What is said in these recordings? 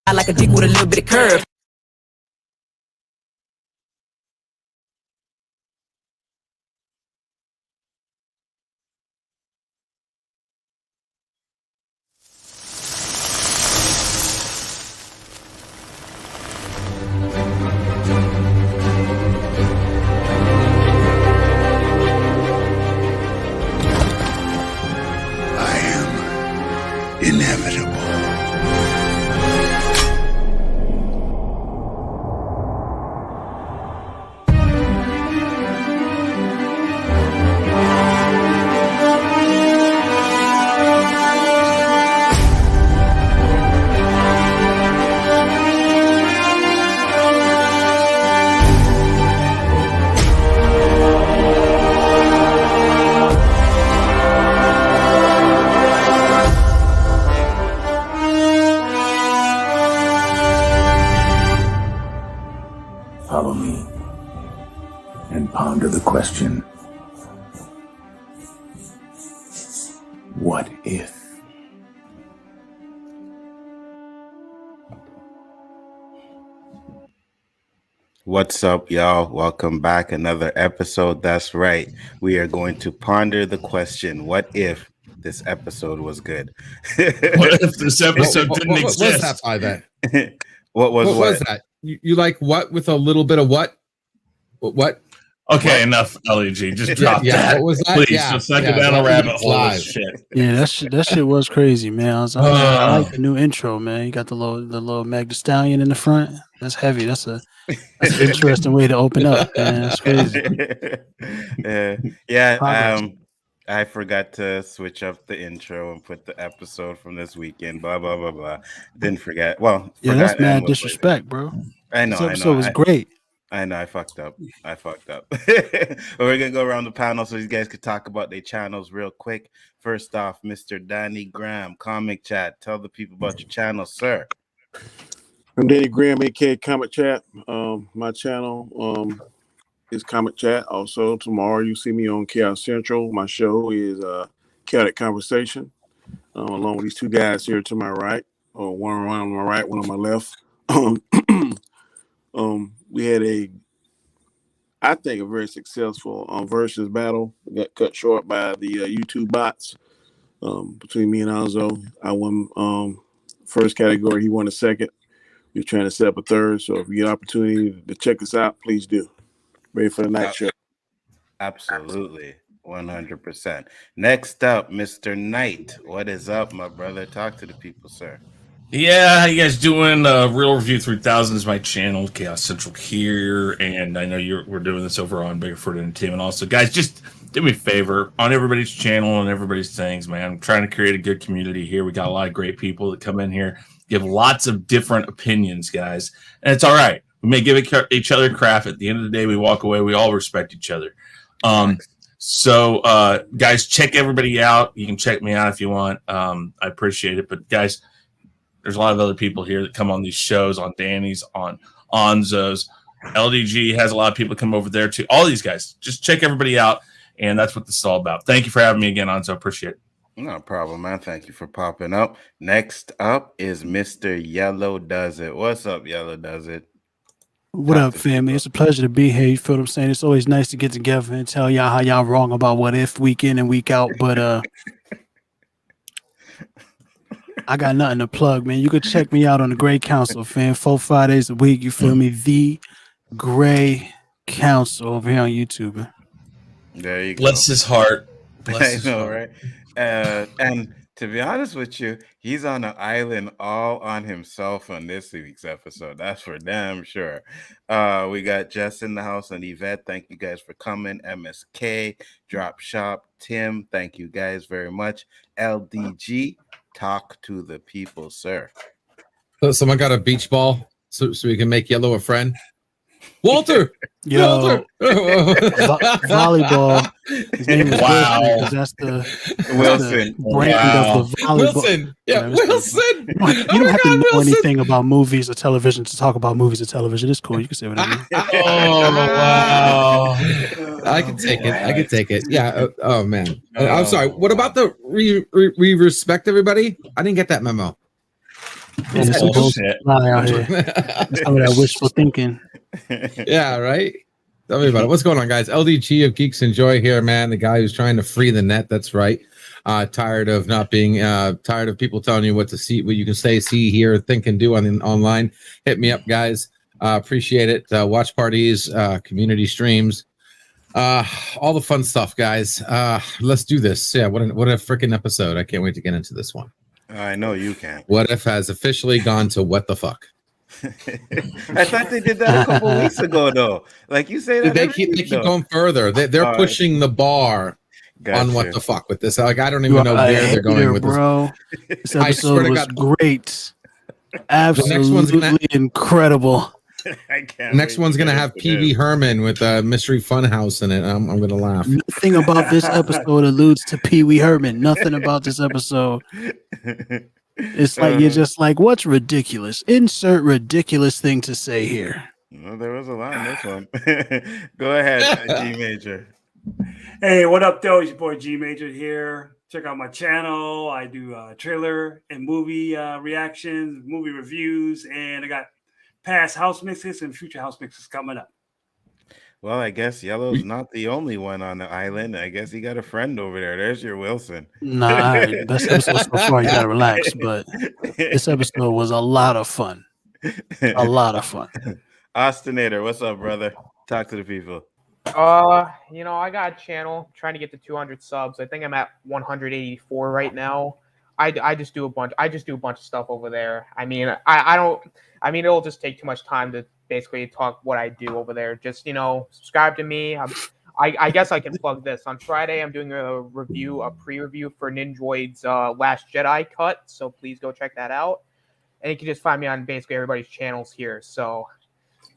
I like a dick with a little bit of curve. I am inevitable. Follow me and ponder the question, what if? What's up, y'all? Welcome back. Another episode. That's right. We are going to ponder the question, what if this episode was good? What if this episode didn't exist? What was that by that? What was that? You like what with a little bit of what? What? Okay, enough, LEG. Just drop that. What was that? Please, Yeah, just like it down a rabbit hole. live. Shit. Yeah, that shit was crazy, man. I like the new intro, man. You got the little Mag the Stallion in the front. That's heavy. That's an interesting way to open up, man. That's crazy. I forgot to switch up the intro and put the episode from this weekend. Blah blah blah blah. Didn't forget. Well, yeah, that's mad disrespect, bro. I know. This episode was great. I know. I fucked up. But we're gonna go around the panel so these guys could talk about their channels real quick. First off, Mr. Danny Graham, Comic Chat. Tell the people about your channel, sir. I'm Danny Graham, aka Comic Chat. My channel is Comic Chat. Also, tomorrow you see me on Chaos Central. My show is Chaotic Conversation, along with these two guys here to my right, or one on my right, one on my left. We had I think a very successful versus battle. We got cut short by the YouTube bots between me and Alzo. I won first category. He won the second. We're trying to set up a third. So if you get an opportunity to check us out, please do. Ready for the night show. Absolutely. 100%. Next up, Mr. Knight. What is up, my brother? Talk to the people, sir. Yeah, how you guys doing? Real Review 3000 is my channel, Chaos Central here, and I know we're doing this over on Bigfoot Entertainment also. Guys, just do me a favor on everybody's channel and everybody's things, man. I'm trying to create a good community here. We got a lot of great people that come in here, give lots of different opinions, guys, and it's all right. We may give each other crap. At the end of the day, we walk away. We all respect each other. So, guys, check everybody out. You can check me out if you want. I appreciate it. But, guys, there's a lot of other people here that come on these shows, on Danny's, on Onzo's. LDG has a lot of people come over there, too. All these guys. Just check everybody out, and that's what this is all about. Thank you for having me again, Onzo. Appreciate it. No problem, man. Thank you for popping up. Next up is Mr. Yellow Does It. What's up, Yellow Does It? What up, family? It's a pleasure to be here. You feel what I'm saying? It's always nice to get together and tell y'all how y'all wrong about what if week in and week out. But I got nothing to plug, man. You could check me out on the Gray Council, fam. 4 Fridays a week. You feel me? The Gray Council over here on YouTube. Man. There you go. Bless his heart. I know, right? And to be honest with you, he's on an island all on himself on this week's episode. That's for damn sure. We got Jess in the house and Yvette. Thank you guys for coming. MSK, Drop Shop, Tim. Thank you guys very much. LDG, talk to the people, sir. So someone got a beach ball so we can make Yellow a friend. Walter, Yo, volleyball. His name is Wow. Wilson, 'cause that's the Wilson. brand of the volleyball. Wilson. Yeah, Wilson. Wilson. You don't have to know anything about movies or television to talk about movies or television. It's cool. You can say whatever. Oh, wow. I can take it. I can take it. Yeah. Oh man. I'm sorry. What about the we respect everybody? I didn't get that memo. It's some bullshit out here. Some of that wishful thinking. Yeah, right. Tell me about it. What's going on, guys? LDG of Geeks Enjoy here, man. The guy who's trying to free the net. That's right. Tired of not being tired of people telling you what to see, what you can say, see, hear, think, and do online. Hit me up, guys. Appreciate it. Watch parties, community streams, all the fun stuff, guys. Let's do this. Yeah, what a freaking episode! I can't wait to get into this one. I know you can. What If has officially gone to what the fuck? I thought they did that a couple weeks ago, though. Like you say that they keep going further. They're pushing the bar on what the fuck with this. Like I don't even know where they're going with bro. This episode was great. Absolutely the next one's incredible. I can't. Next one's gonna have Pee-wee Herman with a Mystery Funhouse in it. I'm gonna laugh. Nothing about this episode alludes to Pee-wee Herman. Nothing about this episode. It's like you're just like, what's ridiculous? Insert ridiculous thing to say here. Well, there was a lot in this one. Go ahead, G Major. Hey, what up, though? It's your boy G Major here. Check out my channel. I do trailer and movie reactions, movie reviews, and I got past house mixes and future house mixes coming up. Well, I guess Yellow's not the only one on the island. I guess he got a friend over there. There's your Wilson. Nah, best episode so far. You gotta relax, but this episode was a lot of fun. A lot of fun. Ostinator, what's up, brother? Talk to the people. I got a channel trying to get to 200 subs. I think I'm at 184 right now. I just do a bunch of stuff over there. I mean, it'll just take too much time to basically talk what I do over there. Just, subscribe to me. I guess I can plug this. On Friday, I'm doing a pre-review for Ninjoid's Last Jedi cut. So please go check that out. And you can just find me on basically everybody's channels here. So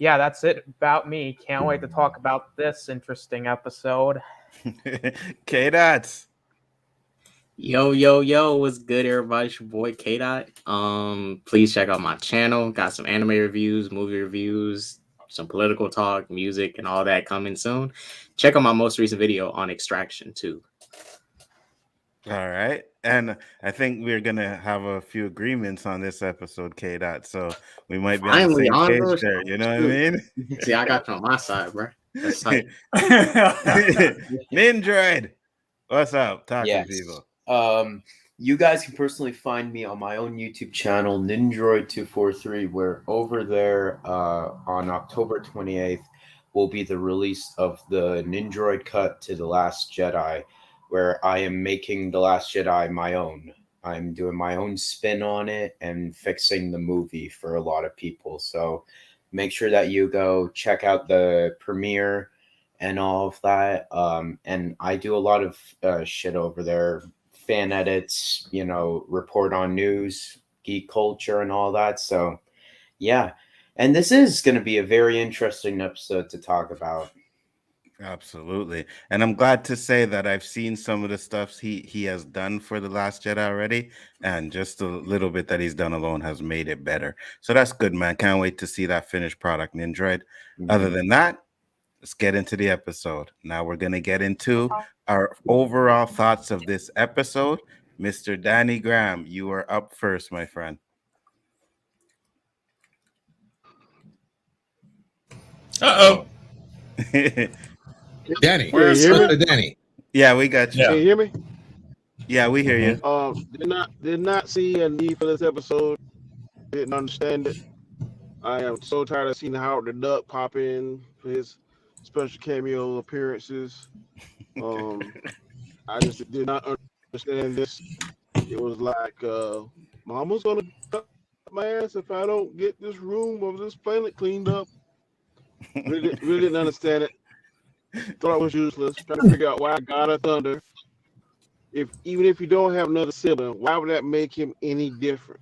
yeah, that's it about me. Can't wait to talk about this interesting episode. K-Dots. Yo, what's good, everybody? It's your boy K-Dot. Please check out my channel. Got some anime reviews, movie reviews, some political talk, music, and all that coming soon. Check out my most recent video on Extraction too. All right. And I think we're gonna have a few agreements on this episode, K-Dot. So we might be on the same page there. You know what I mean? See, I got you on my side, bro. That's tight. Nindroid, what's up? Talk to people. You guys can personally find me on my own YouTube channel, Nindroid243, where over there on October 28th will be the release of the Nindroid cut to The Last Jedi, where I am making The Last Jedi my own. I'm doing my own spin on it and fixing the movie for a lot of people. So make sure that you go check out the premiere and all of that. And I do a lot of shit over there. Fan edits, report on news, geek culture, and all that. So, yeah. And this is going to be a very interesting episode to talk about. Absolutely. And I'm glad to say that I've seen some of the stuff he has done for The Last Jedi already. And just a little bit that he's done alone has made it better. So that's good, man. Can't wait to see that finished product, Nindroid. Mm-hmm. Other than that, let's get into the episode. Now we're going to get into our overall thoughts of this episode. Mr. Danny Graham, you are up first, my friend. Uh-oh. Danny. Danny. Yeah, we got you. Can you hear me? Yeah, we hear you. Did not see a need for this episode. Didn't understand it. I am so tired of seeing Howard the Duck pop in for his special cameo appearances. I just did not understand this. It was like, Mama's gonna cut my ass if I don't get this room of this planet cleaned up. Really didn't understand it. Thought it was useless. Trying to figure out why God of Thunder, even if you don't have another sibling, why would that make him any different?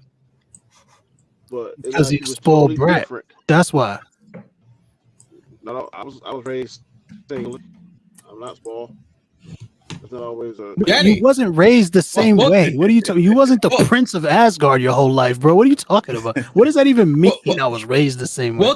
But because he's spoiled brat. Different. That's why. No, I was raised single. I'm not spoiled. It's not always a. You wasn't raised the same way. What are you talking? You wasn't the Prince of Asgard your whole life, bro. What are you talking about? What does that even mean? I was raised the same way.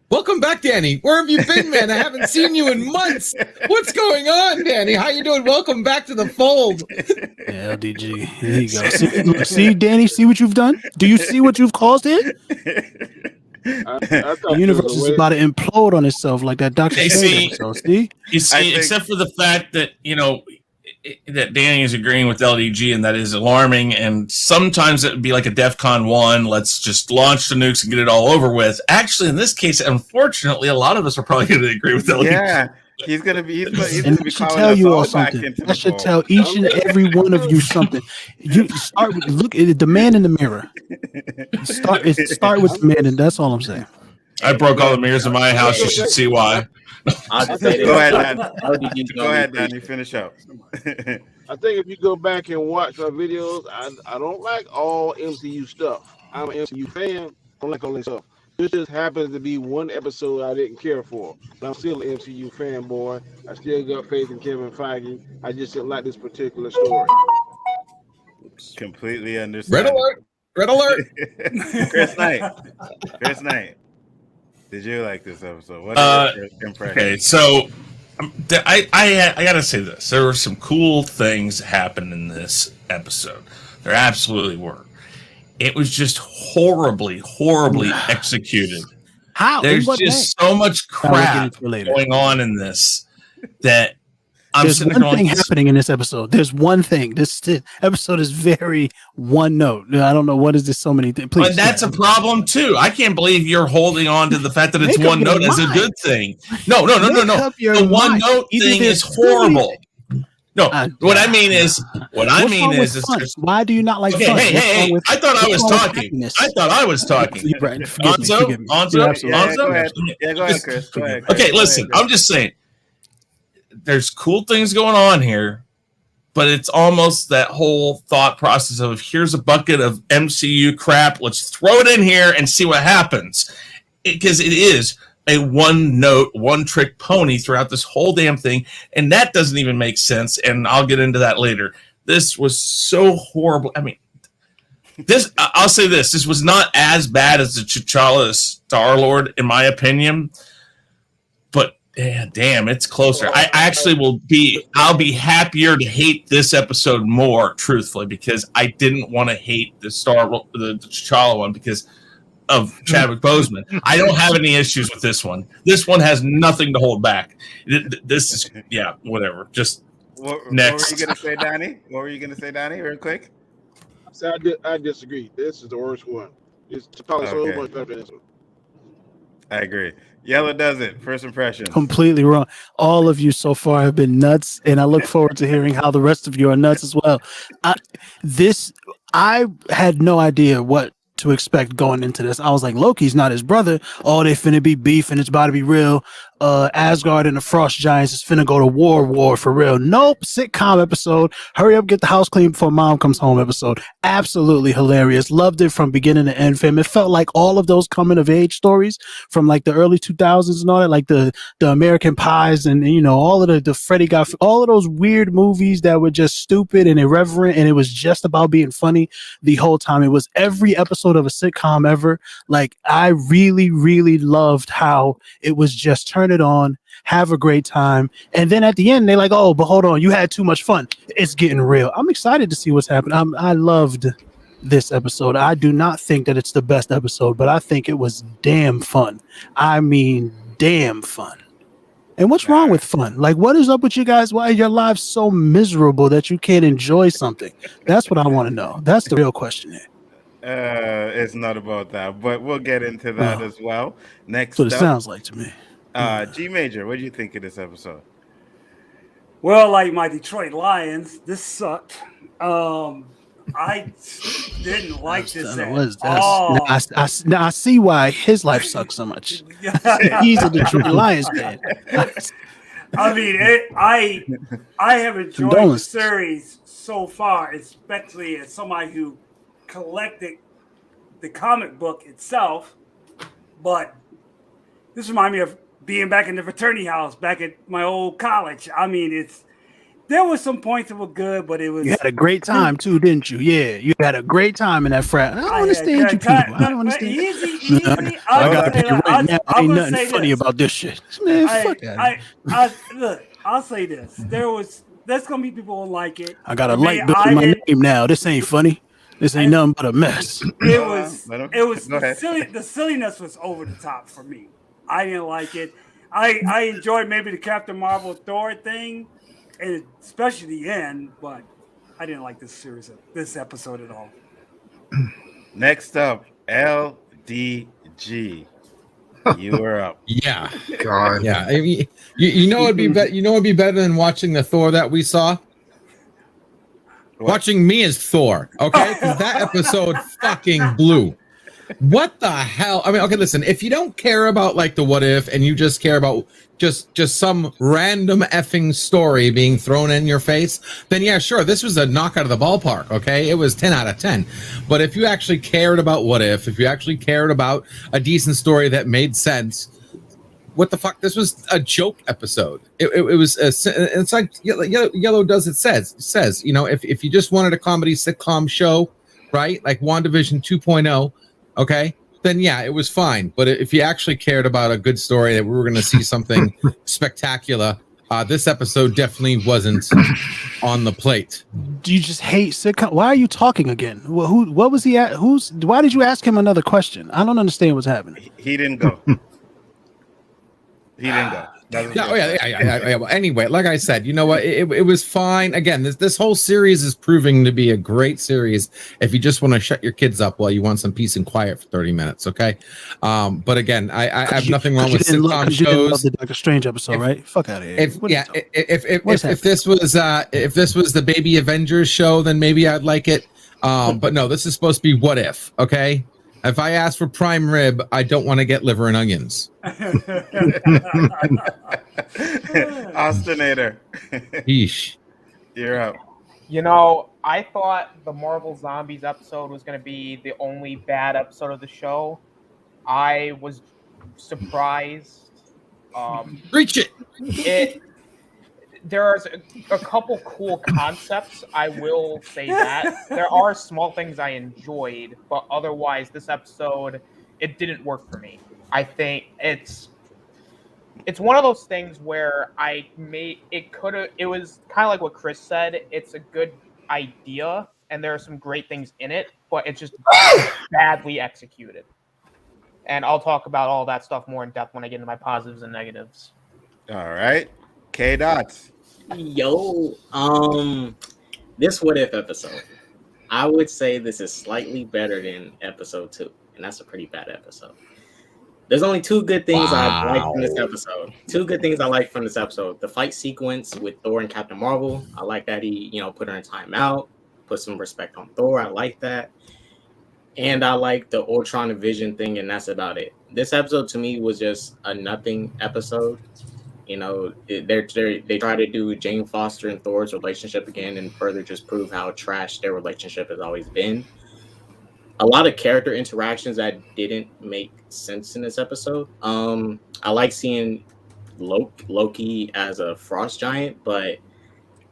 Welcome back, Danny. Where have you been, man? I haven't seen you in months. What's going on, Danny? How you doing? Welcome back to the fold. Yeah, LDG. Here you go. See, Danny, see what you've done? Do you see what you've caused here? The universe is about to implode on itself like that Doctor Strange episode. See? You see, except for the fact that, that Danny is agreeing with LDG, and that is alarming. And sometimes it would be like a DEFCON 1. Let's just launch the nukes and get it all over with. Actually, in this case, unfortunately, a lot of us are probably going to agree with LDG. Yeah, he's going to be. And I should tell you all something. I should tell each and every one of you something. You start with look at the man in the mirror. Start with the man, and that's all I'm saying. I broke all the mirrors in my house. You should see why. Go ahead, Dan. Go ahead, Danny. Finish up. I think if you go back and watch my videos, I don't like all MCU stuff. I'm an MCU fan. I don't like all this stuff. This just happens to be one episode I didn't care for. But I'm still an MCU fanboy. I still got faith in Kevin Feige. I just didn't like this particular story. Completely understand. Red alert! Red alert! Chris Knight. Did you like this episode? What are your impressions? Okay, so I gotta say this. There were some cool things happen in this episode. There absolutely were. It was just horribly executed. How? There's just so much crap going on in this that there's one thing happening in this episode. There's one thing. This episode is very one note. I don't know what is this. So many things. Please. But that's a problem too. I can't believe you're holding on to the fact that it's one note as a good thing. No. The one note thing is horrible. No, what I mean is why do you not like? Hey! I thought I was talking. Onzo. Yeah, go ahead, Chris. Go ahead. Okay, listen. I'm just saying. There's cool things going on here, but it's almost that whole thought process of here's a bucket of MCU crap. Let's throw it in here and see what happens. Because it is a one-note, one-trick pony throughout this whole damn thing, and that doesn't even make sense, and I'll get into that later. This was so horrible. I mean, I'll say this was not as bad as the T'Challa Star-Lord, in my opinion, but damn, it's closer. I actually I'll be happier to hate this episode more, truthfully, because I didn't want to hate the T'Challa one because of Chadwick Boseman. I don't have any issues with this one. This one has nothing to hold back. This is, whatever. Just next. What were you going to say, Danny? Real quick? So I disagree. This is the worst one. It's probably so much better than this one. I agree. Yellow does it. First impression. Completely wrong. All of you so far have been nuts, and I look forward to hearing how the rest of you are nuts as well. I had no idea what to expect going into this. I was like, Loki's not his brother. Oh, they finna be beef and it's about to be real. Asgard and the Frost Giants is finna go to war for real. Nope. Sitcom episode. Hurry up, get the house clean before mom comes home episode. Absolutely hilarious. Loved it from beginning to end, fam. It felt like all of those coming of age stories from like the early 2000s and all that, like the American Pies and all of the Freddy got all of those weird movies that were just stupid and irreverent, and it was just about being funny the whole time. It was every episode of a sitcom ever. Like, I really, really loved how it was just turn it on, have a great time, and then at the end they're like, oh, but hold on, you had too much fun. It's getting real. I'm excited to see what's happening. I loved this episode. I do not think that it's the best episode, but I think it was damn fun. I mean, damn fun. And what's wrong with fun? Like, what is up with you guys? Why are your lives so miserable that you can't enjoy something? That's what I want to know. That's the real question here. It's not about that, but we'll get into that as well. Next, what it sounds like to me. G Major, what do you think of this episode? Well, like my Detroit Lions, this sucked. I didn't like this at all. Now I see why his life sucks so much. He's a Detroit Lions fan. I mean, I have enjoyed the series so far, especially as somebody who collected the comic book itself. But this reminds me of being back in the fraternity house back at my old college. I mean, there was some points that were good, but it was. You had a great time too, didn't you? Yeah, you had a great time in that frat. I don't understand you people. I don't understand. Easy. I gotta pay rent now. I'm Ain't gonna nothing say funny this. about this shit. Man, fuck that. Look, I'll say this. There's gonna be people who like it. I got a light bill in my name now. This ain't funny. This ain't nothing but a mess. It was silly. The silliness was over the top for me. I didn't like it. I enjoyed maybe the Captain Marvel Thor thing, and especially the end, but I didn't like this episode at all. Next up, LDG. You were up. Yeah. God. Yeah. I mean, you know it'd be it'd be better than watching the Thor that we saw. What? Watching me as Thor, okay? Because that episode fucking blew. What the hell? I mean, okay, listen. If you don't care about like the what if, and you just care about just some random effing story being thrown in your face, then yeah, sure, this was a knock out of the ballpark. Okay, it was 10 out of 10. But if you actually cared about what if you actually cared about a decent story that made sense, what the fuck? This was a joke episode. It was. It's like Yellow does. It says, you know, if you just wanted a comedy sitcom show, right, like WandaVision 2.0. Okay, then yeah, it was fine. But if you actually cared about a good story that we were going to see something spectacular, this episode definitely wasn't on the plate. Do you just hate sitcom? Why are you talking again? What was he at? Why did you ask him another question? I don't understand what's happening. He didn't go. He didn't go. Yeah. Well, anyway, like I said, you know what? It was fine. Again, this whole series is proving to be a great series if you just want to shut your kids up while you want some peace and quiet for 30 minutes, okay? But again, I have nothing wrong with sitcom shows. You didn't love the Doctor Strange episode, right? Fuck out of here. If this was the Baby Avengers show, then maybe I'd like it. But no, this is supposed to be what if, okay? If I ask for prime rib, I don't want to get liver and onions. Austinator. Yeesh. You're up. You know, I thought the Marvel Zombies episode was going to be the only bad episode of the show. I was surprised. Reach it. There's a couple cool concepts. I will say that there are small things I enjoyed, but otherwise, this episode it didn't work for me. I think it's one of those things where it was kind of like what Chris said. It's a good idea, and there are some great things in it, but it's just badly executed. And I'll talk about all that stuff more in depth when I get into my positives and negatives. All right, K Dots. Yo, this what if episode, I would say this is slightly better than episode 2, and that's a pretty bad episode. There's only two good things I like from this episode. Two good things I like from this episode: the fight sequence with Thor and Captain Marvel. I like that he, put her in timeout, put some respect on Thor. I like that, and I like the Ultron and Vision thing, and that's about it. This episode to me was just a nothing episode. They try to do Jane Foster and Thor's relationship again and further just prove how trash their relationship has always been. A lot of character interactions that didn't make sense in this episode. I like seeing Loki as a frost giant, but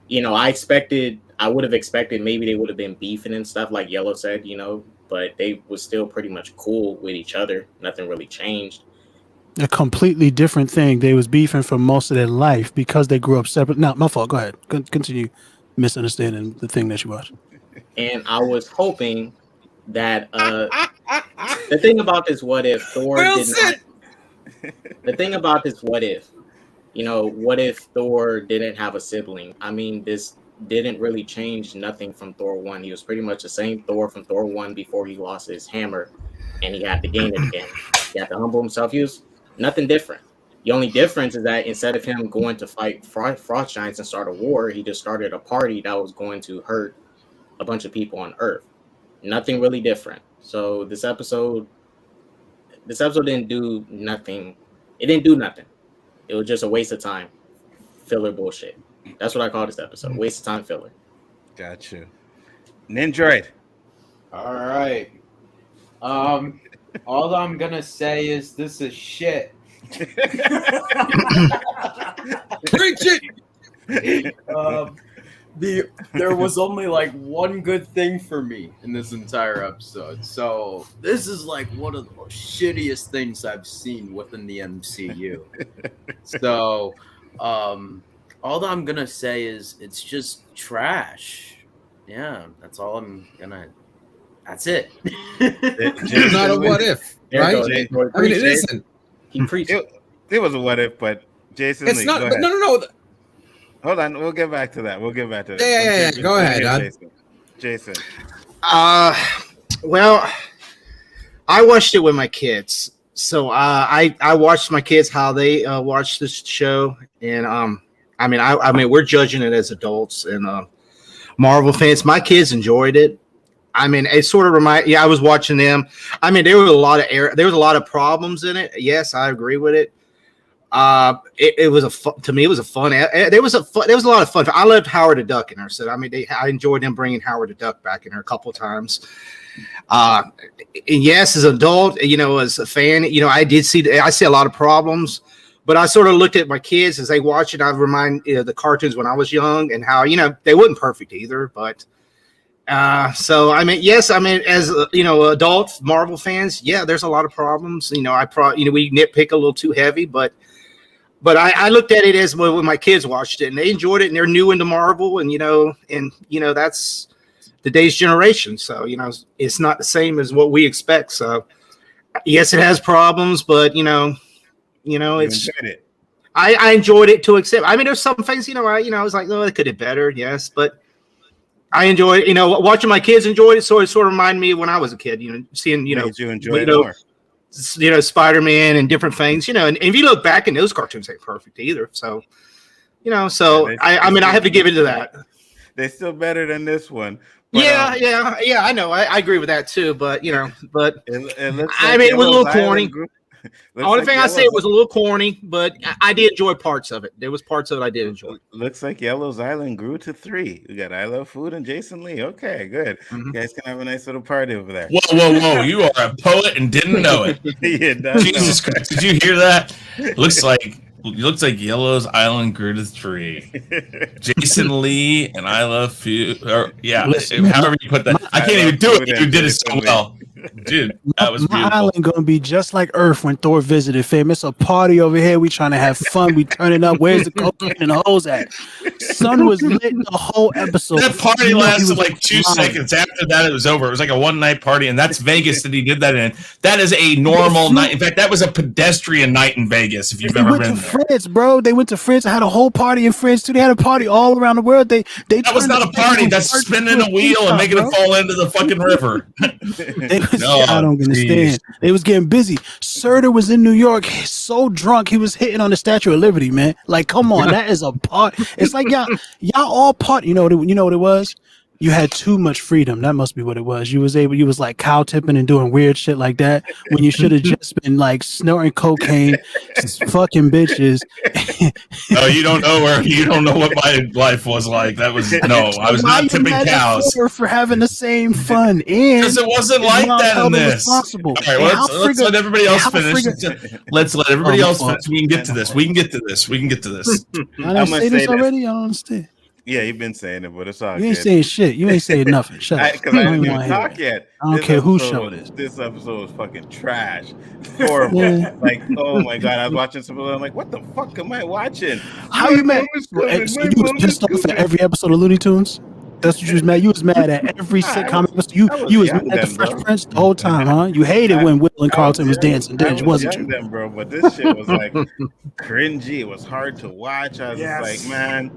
I would have expected maybe they would have been beefing and stuff like Yellow said, but they was still pretty much cool with each other. Nothing really changed. A completely different thing. They was beefing for most of their life because they grew up separate. No, my fault. Go ahead. Continue misunderstanding the thing that you watched. And I was hoping that the thing about this what if Thor the thing about this what if Thor didn't have a sibling? I mean, this didn't really change nothing from Thor 1. He was pretty much the same Thor from Thor 1 before he lost his hammer and he had to gain it again. He had to humble himself. He was nothing different. The only difference is that instead of him going to fight frost giants and start a war, he just started a party that was going to hurt a bunch of people on Earth. Nothing really different. So this episode didn't do nothing. It didn't do nothing. It was just a waste of time. Filler bullshit. That's what I call this episode. Waste of time filler. Got you. Nindroid. All right. All I'm gonna say is this is shit. Preach it. There was only like one good thing for me in this entire episode. So this is like one of the most shittiest things I've seen within the MCU. So all that I'm gonna say is it's just trash. Yeah, that's all I'm gonna. That's it. It's not a what if, right? I mean, it isn't. He preached. It was a what if, but Jason It's Lee, not. go But ahead. no. Hold on, we'll get back to that. Yeah. Go ahead, Jason. Well, I watched it with my kids, so I watched my kids how they watched this show, and I mean we're judging it as adults and Marvel fans. My kids enjoyed it. I mean, it sort of I was watching them. I mean, there was a lot of problems in it. Yes, I agree with it. It was to me. It was a fun. There was a lot of fun. I loved Howard the Duck in her. So I mean, I enjoyed them bringing Howard the Duck back in her a couple of times. And yes, as an adult, as a fan, I see a lot of problems. But I sort of looked at my kids as they watch it. I remind the cartoons when I was young and how they weren't perfect either. But so I mean, yes, I mean as adult Marvel fans, yeah, there's a lot of problems. We nitpick a little too heavy, but I looked at it as when my kids watched it and they enjoyed it and they're new into Marvel and that's today's generation. So, it's not the same as what we expect. So yes, it has problems, but it's, I enjoyed it to accept. I mean, there's some things, I was like, oh, it could have better. Yes. But I enjoyed it, watching my kids enjoy it. So it sort of reminded me when I was a kid, seeing, Made you enjoy it more. Spider-Man and different things, and if you look back in those cartoons ain't perfect either. So, I mean, I have to give it to that. They're still better than this one. But, yeah. I know. I agree with that too. But but it looks I mean, it was a little corny. The only thing I say it was a little corny, but I did enjoy parts of it. There was parts of it I did enjoy. Looks like Yellow's Island grew to 3. We got I Love Food and Jason Lee. Okay, good. Mm-hmm. You guys can have a nice little party over there. Whoa! You are a poet and didn't know it. Jesus Christ! Did you hear that? Looks like Yellow's Island grew to 3. Jason Lee and I Love Food. Listen, however you put that. I can't even do it. You did it so well. Dude, that was beautiful. My island gonna be just like Earth when Thor visited, fam. It's a party over here. We trying to have fun. We turning up. Where's the cocaine and the hoes at? Sun was lit the whole episode. That party lasted like 2 seconds. After that, it was over. It was like a one-night party, and that's Vegas that he did that in. That is a normal night. In fact, that was a pedestrian night in Vegas. If you've ever been there. France, bro. They went to France and had a whole party in France too. They had a party all around the world. That was not a party. That's spinning a wheel and making it fall into the fucking river. I don't understand. They was getting busy. Surtur was in New York, so drunk he was hitting on the Statue of Liberty, man. Like, come on, that is a part. It's like y'all all part. You know what it was? You had too much freedom. That must be what it was. You was like cow tipping and doing weird shit like that when you should have just been like snorting cocaine, fucking bitches. No, you don't know what my life was like. I was not tipping cows. For having the same fun, because it wasn't like that in this. All right, let's let everybody else finish. Let's let everybody else finish. We can get to this. I didn't say this already. I don't understand. Yeah, you've been saying it, but it's all good. You ain't saying shit. You ain't saying nothing. Shut up. Because I didn't even talk yet. I don't care whose show it is. This episode was fucking trash. Horrible. Yeah. Like, oh my God. I was watching some of them. I'm like, what the fuck am I watching? How you mad? So you was pissed off at every episode of Looney Tunes? That's what you was mad. You was mad at every sitcom episode. You was mad at the Fresh Prince the whole time, huh? You hated when Will and Carlton was dancing, wasn't you? Then, bro, but this shit was like cringy. It was hard to watch. I was just like, man,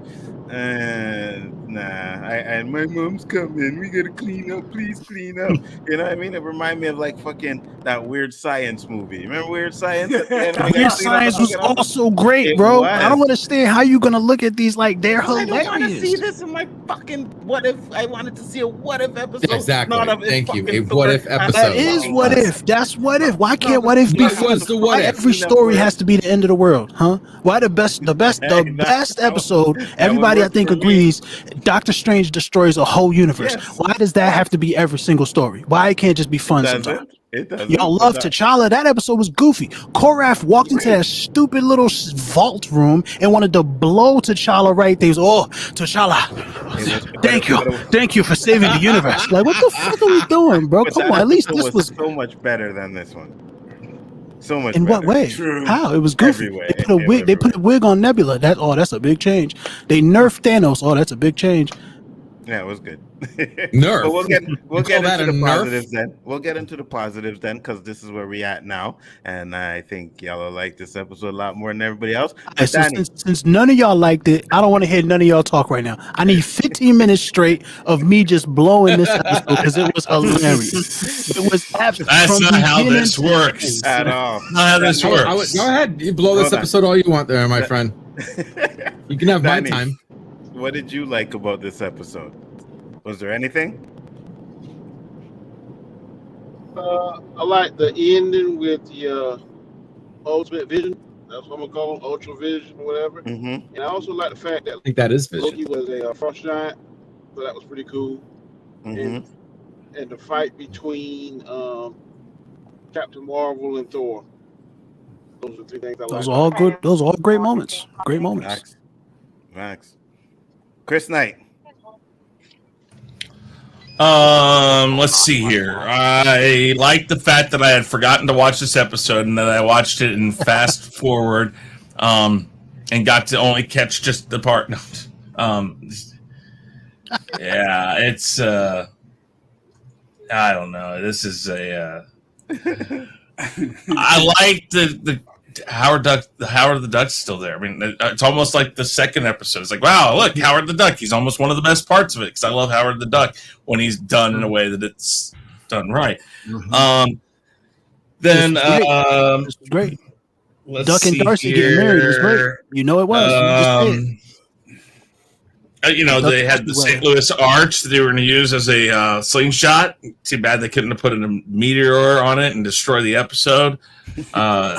nah. And my mom's coming. We gotta clean up. Please clean up. You know what I mean? It reminded me of like fucking that Weird Science movie. Remember Weird Science? Weird Science was also great, bro. I don't understand how you gonna look at these like they're hilarious. I don't want to see this in my fucking what if. I wanted to see a what if episode. Exactly. Thank you. A what if episode. That is what if. That's what if. Why can't what if be fun? Why every story has to be the end of the world, huh? Why the best episode? Everybody I think, agrees Doctor Strange destroys a whole universe. Yes. Why does that have to be every single story? Why it can't just be fun sometimes? It doesn't. Y'all love T'Challa. That episode was goofy. Korath walked into that stupid little vault room and wanted to blow T'Challa right there. Oh, T'Challa, thank you for saving the universe. Like, what the fuck are we doing, bro? Come on, at least this was so much better than this one. So much. In better. what way? True. How? It was goofy. Everywhere. They put a wig. They put a wig on Nebula. That's a big change. They nerfed Thanos. Oh, that's a big change. Yeah, it was good. Nerf. But we'll get that into the a nerf? positives then. We'll get into the positives then, because this is where we at now, and I think y'all will like this episode a lot more than everybody else. Right, so since none of y'all liked it, I don't want to hear none of y'all talk right now. I need 15 minutes straight of me just blowing this episode because it was hilarious. It was absolutely. That's not how this works. At all. Not how this works. Go ahead. You blow this episode all you want there, my friend. You can have my Danny, time. What did you like about this episode? Was there anything? I like the ending with the ultimate vision. That's what I'm gonna call him, ultra vision or whatever. Mm-hmm. And I also like the fact that I think that is vision. Loki was a frost giant, so that was pretty cool. Mm-hmm. And the fight between Captain Marvel and Thor. Those are three things I like. Those are all good. Those are all great moments. Great moments. Max. Chris Knight. Let's see here. I like the fact that I had forgotten to watch this episode and that I watched it in fast forward, and got to only catch just the part. Yeah, it's I don't know. This is a I like the Howard the Duck's still there. I mean, it's almost like the second episode. It's like, wow, look, Howard the Duck. He's almost one of the best parts of it because I love Howard the Duck when he's done in a way that it's done right. This was great. Duck and Darcy getting married was great. You know it was. They had the St. Louis Arch that they were going to use as a slingshot. Too bad they couldn't have put a meteor on it and destroy the episode. That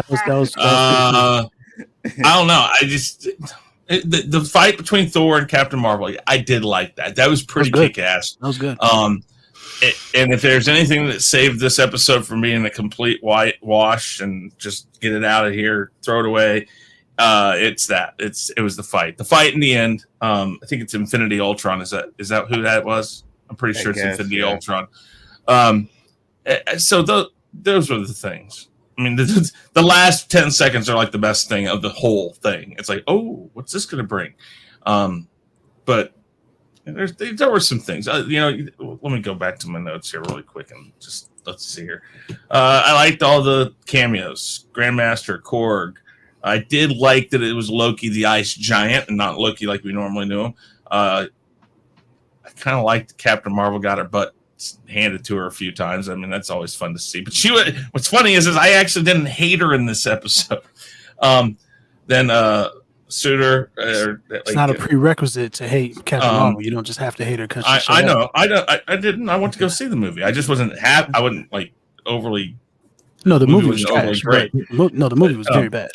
was I don't know. I just the fight between Thor and Captain Marvel. I did like that. That was pretty kick-ass. That was good. And if there's anything that saved this episode from being a complete whitewash and just get it out of here, throw it away, it's that. It was the fight. The fight in the end. I think it's Infinity Ultron. Is that who that was? I'm pretty sure it's Infinity Ultron. So those were the things. I mean, the last 10 seconds are like the best thing of the whole thing. It's like, oh, what's this going to bring? But there were some things. Let me go back to my notes here really quick and just let's see here. I liked all the cameos. Grandmaster, Korg. I did like that it was Loki the Ice Giant and not Loki like we normally knew him. I kind of liked Captain Marvel got her butt handed to her a few times. I mean, that's always fun to see. But what's funny is I actually didn't hate her in this episode. Then Suitor. It's not a prerequisite to hate Captain Marvel. You don't just have to hate her because I know. I didn't. I went to go see the movie. I just wasn't I wasn't like overly. No, the movie was overly great. No, the movie was very bad.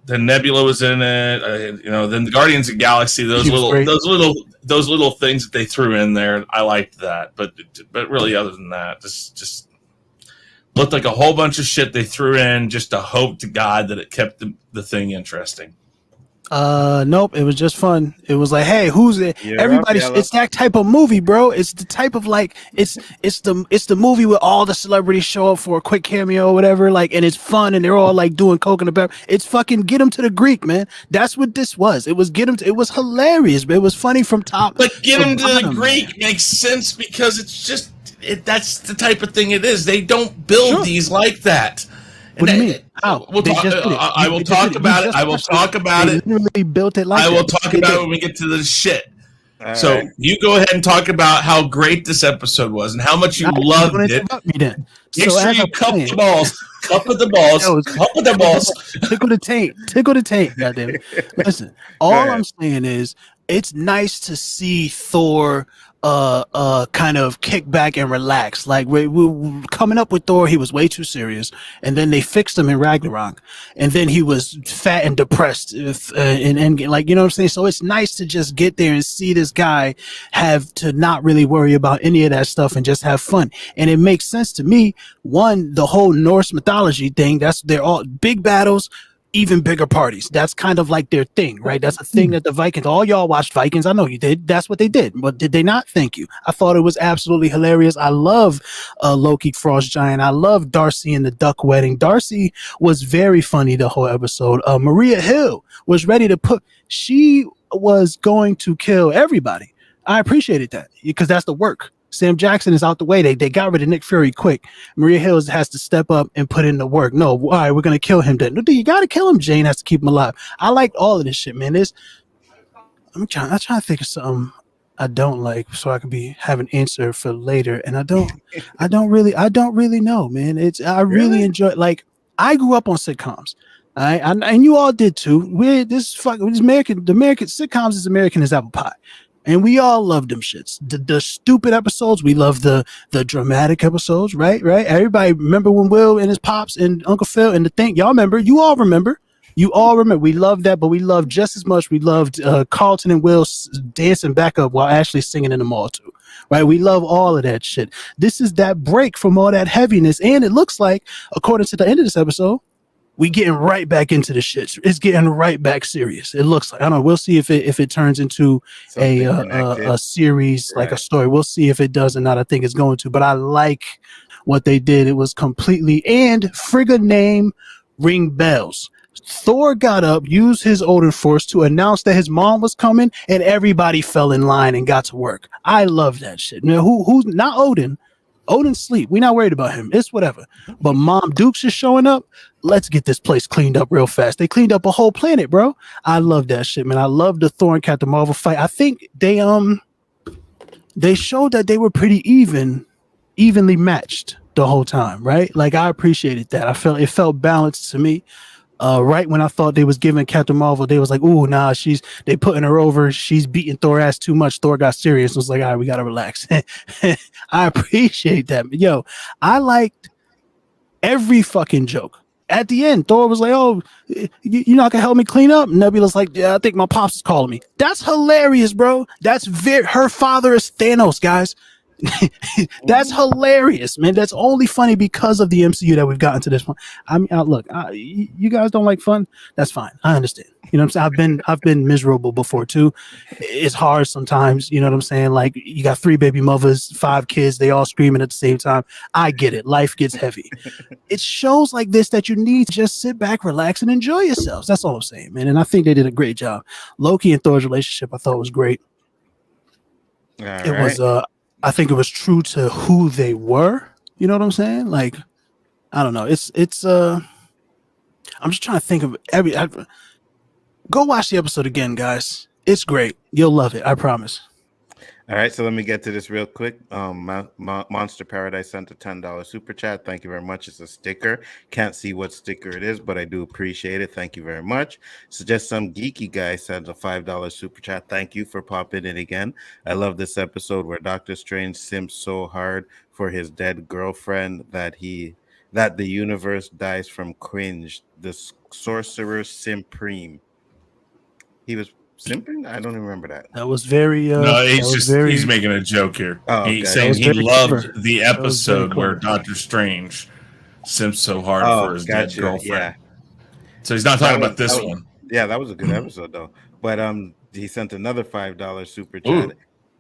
Then Nebula was in it. Then the Guardians of the Galaxy. Those little things that they threw in there. I liked that, but really, other than that, just looked like a whole bunch of shit they threw in just to hope to God that it kept the thing interesting. Nope, it was just fun. It was like, hey, who's it? It's that type of movie, bro. It's the type of it's the movie where all the celebrities show up for a quick cameo or whatever, and it's fun and they're all doing coke and the pepper. It's fucking get them to the Greek, man. That's what this was. It was it was hilarious, but it was funny from top. But get them to the Greek makes sense because it's just that's the type of thing it is. They don't build these like that. What do you mean? How? I will talk about it. I will talk about it. Literally built it like I will talk about it when we get to the shit. So you go ahead and talk about how great this episode was and how much you loved it. Make sure you cup the balls. Cup of the balls. Cup of the balls. Tickle the taint. Tickle the taint. Goddamn it. Listen, all I'm saying is it's nice to see Thor kind of kick back and relax. Like we coming up with Thor, he was way too serious, and then they fixed him in Ragnarok, and then he was fat and depressed in Endgame. Like, you know what I'm saying? So it's nice to just get there and see this guy have to not really worry about any of that stuff and just have fun. And it makes sense to me. One, the whole Norse mythology thing, they're all big battles, even bigger parties. That's kind of like their thing, right? That's a thing that the Vikings, all y'all watched Vikings. I know you did. That's what they did. But did they not? Thank you. I thought it was absolutely hilarious. I love Loki Frost Giant. I love Darcy and the Duck Wedding. Darcy was very funny the whole episode. Maria Hill was ready to she was going to kill everybody. I appreciated that because that's the work. Sam Jackson is out the way. They got rid of Nick Fury quick. Maria Hill has to step up and put in the work. No, all right, we're going to kill him then. No, you got to kill him. Jane has to keep him alive. I liked all of this shit, man. I'm trying to think of something I don't like so I can have an answer for later. And I don't really know, man. I really enjoy, like, I grew up on sitcoms. And you all did too. The American sitcoms is American as apple pie. And we all love them shits. The stupid episodes, we love the dramatic episodes, right? Everybody remember when Will and his pops and Uncle Phil and the thing, y'all remember, you all remember. We love that, but we love just as much. We loved Carlton and Will dancing back up while Ashley singing in the mall too, right? We love all of that shit. This is that break from all that heaviness. And it looks like, according to the end of this episode, we getting right back into the shit. It's getting right back serious. It looks like. I don't know. We'll see if it turns into a series, like a story. We'll see if it does or not. I think it's going to. But I like what they did. It was completely, and Frigga name ring bells. Thor got up, used his Odin force to announce that his mom was coming, and everybody fell in line and got to work. I love that shit. Now, who's not Odin? Odin's sleep. We're not worried about him. It's whatever. But Mom Dukes is showing up. Let's get this place cleaned up real fast. They cleaned up a whole planet, bro. I love that shit, man. I love the Thor and Captain Marvel fight. I think they showed that they were pretty evenly matched the whole time, right? Like, I appreciated that. It felt balanced to me. Right when I thought they was giving Captain Marvel, they was like, "Ooh, nah, they putting her over. She's beating Thor ass too much." Thor got serious. It was like, "All right, we gotta relax." I appreciate that. Yo, I liked every fucking joke. At the end, Thor was like, "Oh, you're not gonna help me clean up?" Nebula's like, "Yeah, I think my pops is calling me." That's hilarious, bro. That's her father is Thanos, guys. That's hilarious, man. That's only funny because of the MCU that we've gotten to this point. I mean, look, you guys don't like fun. That's fine. I understand. You know what I'm saying? I've been miserable before too. It's hard sometimes. You know what I'm saying? Like, you got 3 baby mothers, 5 kids, they all screaming at the same time. I get it. Life gets heavy. It's shows like this that you need to just sit back, relax, and enjoy yourselves. That's all I'm saying, man. And I think they did a great job. Loki and Thor's relationship, I thought was great. I think it was true to who they were. You know what I'm saying? Like, I don't know. It's I'm just trying to think of go watch the episode again, guys. It's great. You'll love it. I promise. All right, so let me get to this real quick. Monster Paradise sent a $10 super chat. Thank you very much. It's a sticker. Can't see what sticker it is, but I do appreciate it. Thank you very much. Suggest some geeky guy sends a $5 super chat. Thank you for popping in again. I love this episode where Doctor Strange simps so hard for his dead girlfriend that the universe dies from cringe. The sorcerer Supreme. He was simping? I don't even remember that. That was very. No, he's making a joke here. Oh, okay. He's saying he loved clever. the episode where Doctor Strange simps so hard for his dead girlfriend. Yeah. So he's not talking about this one. Yeah, that was a good episode though. But he sent another $5 super chat.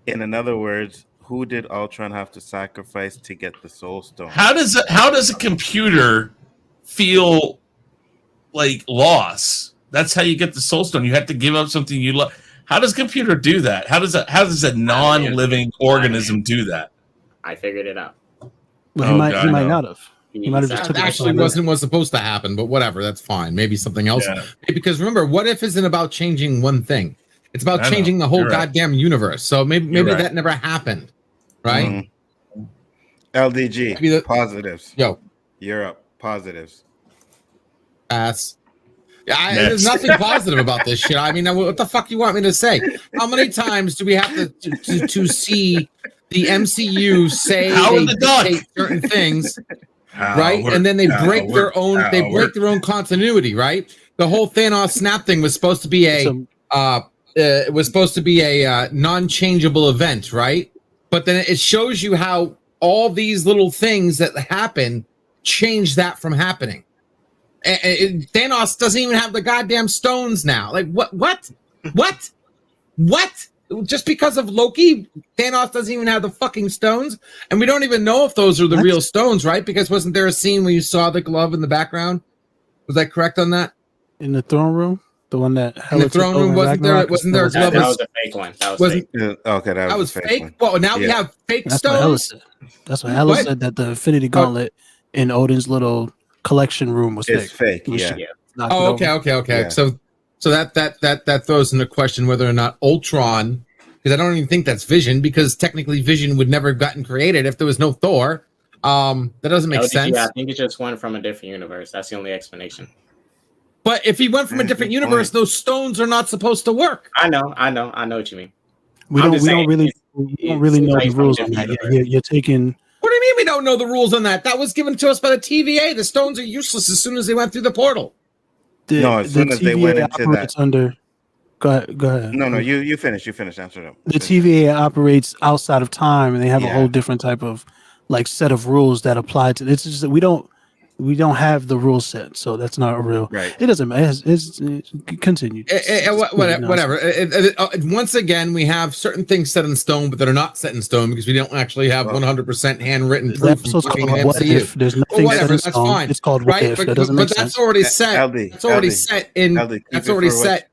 In other words, who did Ultron have to sacrifice to get the Soul Stone? How does a computer feel like loss? That's how you get the Soul Stone. You have to give up something you love. How does a computer do that? How does a non-living organism do that? I figured it out. Well, he might not have. He might have just took it. Actually, wasn't what's supposed to happen, but whatever. That's fine. Maybe something else. Yeah. Because remember, what if isn't about changing one thing? It's about changing the whole goddamn universe. So maybe that never happened, right? Mm-hmm. LDG positives. Yo, you're up. Positives. Pass. Yeah, there's nothing positive about this shit. I mean, what the fuck you want me to say? How many times do we have to see the MCU say Howard they the Duck. dictate certain things, right? And then they break their own continuity, right? The whole Thanos snap thing was supposed to be a non-changeable event, right? But then it shows you how all these little things that happen change that from happening. Thanos doesn't even have the goddamn stones now. Like what? Just because of Loki, Thanos doesn't even have the fucking stones, and we don't even know if those are the real stones, right? Because wasn't there a scene where you saw the glove in the background? Was that correct on that? In the throne room, the one that in the throne room wasn't there a glove? That was a fake one. That was fake. Okay, that was fake. One. Well, now we have fake That's stones. what Hela said. That's what Hela said, that the Infinity Gauntlet in Odin's little collection room was It's fake. Yeah. Oh, okay. Yeah. So that throws into question whether or not Ultron, because I don't even think that's Vision, because technically Vision would never have gotten created if there was no Thor. That doesn't make sense. I think it just went from a different universe. That's the only explanation. But if he went from a different universe, those stones are not supposed to work. I know what you mean. We don't really know the rules on that. You're taking. What do you mean we don't know the rules on that? That was given to us by the TVA. The stones are useless as soon as they went through the portal. As soon as they went into that. Go ahead. No, you finish. Answer them. The TVA operates outside of time, and they have a whole different type of set of rules that apply to. It's just that we don't have the rule set, so that's not real. Right. It doesn't matter. It's continue. Whatever. Once again, we have certain things set in stone, but that are not set in stone because we don't actually have 100% handwritten proof. Episode's called What If. There's nothing set in stone. That's fine. It's called What If. That doesn't make sense. That's already set. That's already set in. That's already set.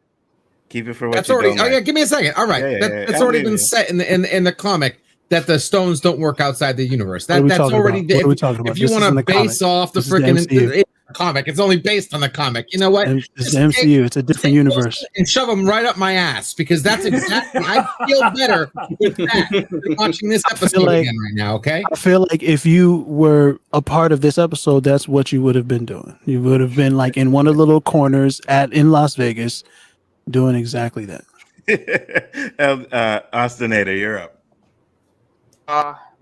Keep it for what that's you already. don't like. Give me a second. All right, that's already been set in the comic that the stones don't work outside the universe. That's already. What are we talking about? If you want to base off the freaking comic, it's only based on the comic. You know what? It's the MCU. It's a different universe. And shove them right up my ass because that's exactly. I feel better with that than watching this episode again right now. Okay. I feel like if you were a part of this episode, that's what you would have been doing. You would have been in one of the little corners in Las Vegas, doing exactly that. Austinator, you're up.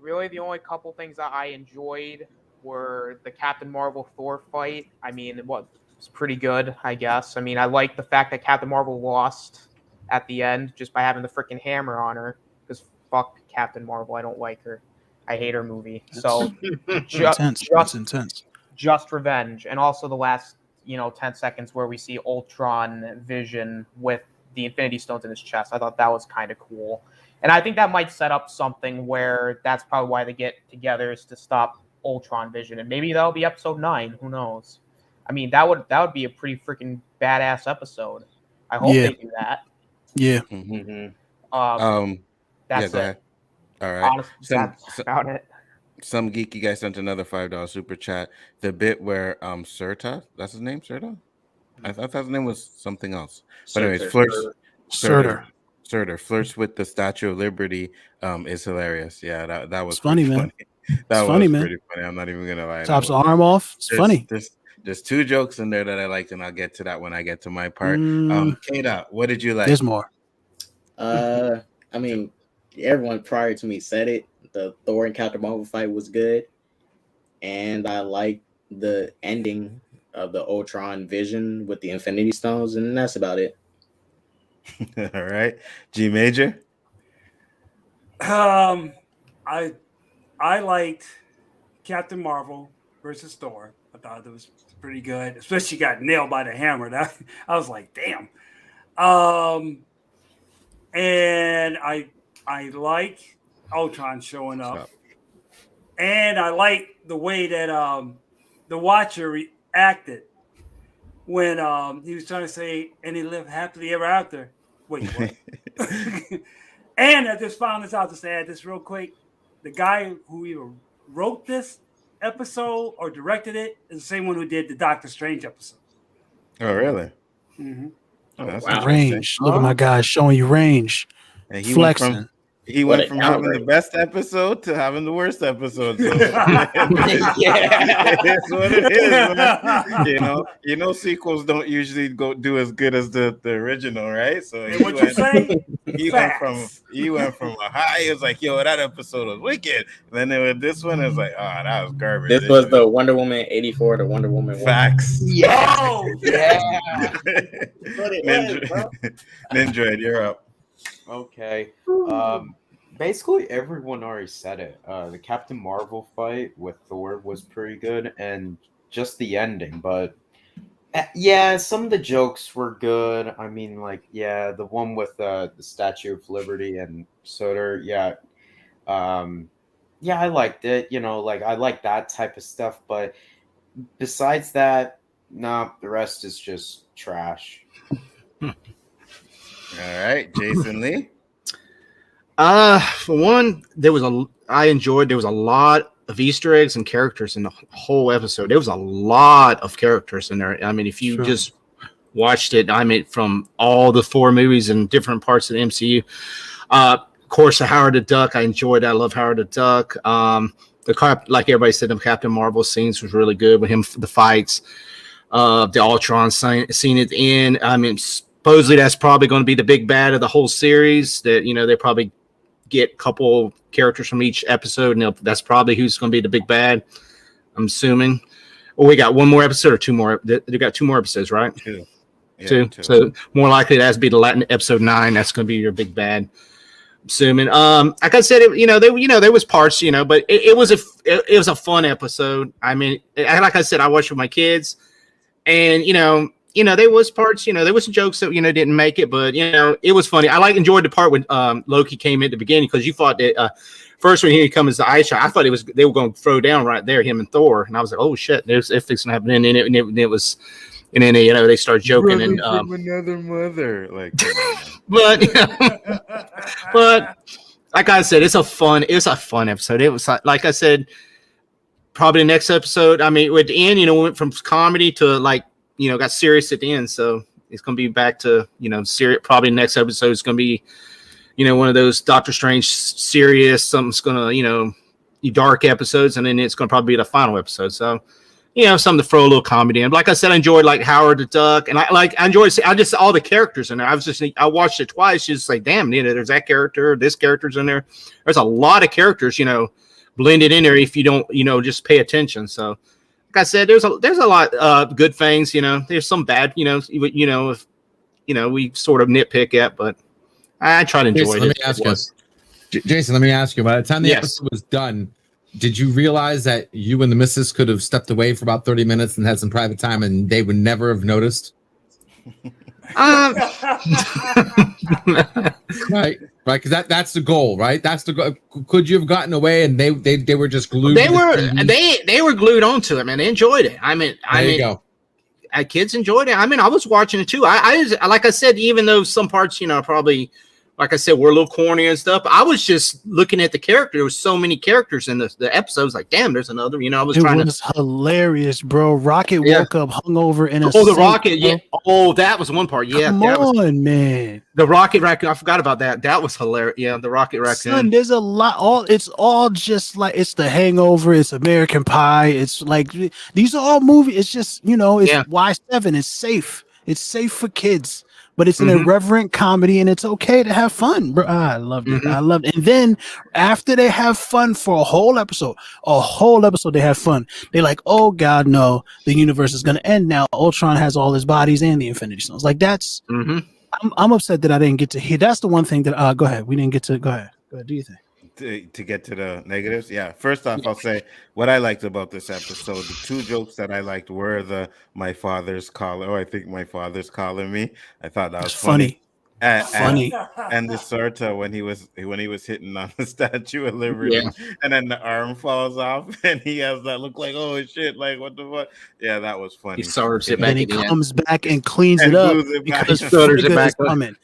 Really, the only couple things that I enjoyed were the Captain Marvel Thor fight. I mean, it was pretty good, I guess. I mean, I like the fact that Captain Marvel lost at the end just by having the freaking hammer on her. Because fuck Captain Marvel, I don't like her. I hate her movie. So intense. Just revenge, and also the last 10 seconds where we see Ultron Vision with the Infinity Stones in his chest. I thought that was kind of cool. And I think that might set up something where that's probably why they get together, is to stop Ultron Vision. And maybe that'll be episode 9. Who knows? I mean, that would be a pretty freaking badass episode. I hope they do that. Yeah. That's it. All right. Honestly, that's about it. Some geeky guy sent another $5 super chat. The bit where Surta, that's his name, Surta? I thought his name was something else. But anyways, Surtur flirts with the Statue of Liberty is hilarious. Yeah, that was funny, man. That was funny, pretty funny. I'm not even gonna lie. Chops the arm off. It's funny. There's 2 jokes in there that I liked, and I'll get to that when I get to my part. Kata, what did you like? There's more. I mean, everyone prior to me said it. The Thor and Captain Marvel fight was good, and I like the ending of the Ultron Vision with the Infinity Stones, and that's about it. All right, G Major. I liked Captain Marvel versus Thor. I thought it was pretty good, especially got nailed by the hammer. That I was like, damn. And I like Ultron showing up, and I like the way that the Watcher reacted when he was trying to say, "And he lived happily ever after." Wait, what? And I just found this out, just to add this real quick. The guy who either wrote this episode or directed it is the same one who did the Doctor Strange episode. Oh, really? Mm-hmm. Oh, that's range. Look at my guy showing you range. And flexing. he What went a from having the downgrade. best episode to having the worst episode. So Yeah. it's what it is, man. You know, sequels don't usually go do as good as the original, right? So And what you say? he went from a high. It was like, yo, that episode was wicked. And then there was this one. It's like, oh, that was garbage. This was the Wonder Woman 84 to Wonder Woman 1. Facts. Yeah. Oh, Yeah. Ninja, you're up. Okay. Basically everyone already said it. The Captain Marvel fight with Thor was pretty good, and just the ending. But yeah, some of the jokes were good. I mean, like, yeah, the one with the Statue of Liberty and Soder. Yeah, yeah, I liked it. Like I like that type of stuff. But besides that, no, the rest is just trash. All right, Jason Lee. For one, there was a lot of Easter eggs and characters in the whole episode. There was a lot of characters in there. I mean, if you just watched it, I mean, from all the 4 movies and different parts of the MCU. Of course, the Howard the Duck, I enjoyed. I love Howard the Duck. Like everybody said, the Captain Marvel scenes was really good with him. The fights, the Ultron scene at the end. I mean, supposedly that's probably going to be the big bad of the whole series. That they probably get a couple characters from each episode, and that's probably who's going to be the big bad. I'm assuming. Well, we got one more episode or 2 more. They got 2 more episodes, right? 2. Yeah, 2. So more likely that has to be the Latin episode 9. That's going to be your big bad. I'm assuming. Like I said, there was parts, but it was a fun episode. I mean, like I said, I watched with my kids, and there was parts, there was some jokes that didn't make it, but it was funny. I enjoyed the part when Loki came at the beginning, because you thought that first when he comes to I thought they were going to throw down right there, him and Thor, and I was like, oh shit, there's if it's gonna happen, and it was, and then they start joking. Brother and from another mother, like, but but like I said, it's a fun episode. It was like I said, probably the next episode. I mean, at the end, went from comedy to got serious at the end. So it's going to be back to, serious. Probably the next episode is going to be, one of those Doctor Strange serious, something's going to, dark episodes. And then it's going to probably be the final episode. So, something to throw a little comedy in. Like I said, I enjoyed Howard the Duck, and I enjoyed all the characters in there. I watched it twice. Just like, damn, there's that character, this character's in there. There's a lot of characters, blended in there if you don't, just pay attention. So, like I said, there's a lot of good things. There's some bad. If we sort of nitpick at, but I try to enjoy it. Jason, let me ask you. By the time the episode was done, did you realize that you and the missus could have stepped away for about 30 minutes and had some private time, and they would never have noticed? Right, because that's the goal, right? That's the goal. Could you have gotten away and they were just glued? They were glued onto it, man. They enjoyed it. I mean, kids enjoyed it. I mean, I was watching it too. I like I said, even though some parts, probably, like I said, were a little corny and stuff, I was just looking at the character. There was so many characters in the episodes. Like, damn, there's another. I was trying to. It was hilarious, bro. Rocket woke up hungover in a. Oh, the Rocket, yeah. Oh, that was one part. Yeah, come on, man. The Rocket Raccoon. I forgot about that. That was hilarious. Yeah, the Rocket Raccoon. Son, there's a lot. It's all just like it's The Hangover. It's American Pie. It's like these are all movies. It's just it's Y7. It's safe. It's safe for kids. But it's an irreverent comedy, and it's okay to have fun, bro. I loved it. I loved it. And then after they have fun for a whole episode, they have fun. They're like, oh God, no, the universe is gonna end now. Ultron has all his bodies and the Infinity Stones. Like that's. I'm upset that I didn't get to hear. That's the one thing that. Go ahead. We didn't get to. Go ahead. Do you think? To get to the negatives, first off, I'll say what I liked about this episode. The 2 jokes that I liked were my father's calling. Oh, I think my father's calling me. I thought that was funny. Funny. And the Sorta when he was hitting on the Statue of Liberty, and then the arm falls off, and he has that look like, oh shit, like what the fuck? Yeah, that was funny. He serves it back, and he comes back and cleans it up because Frigga is coming.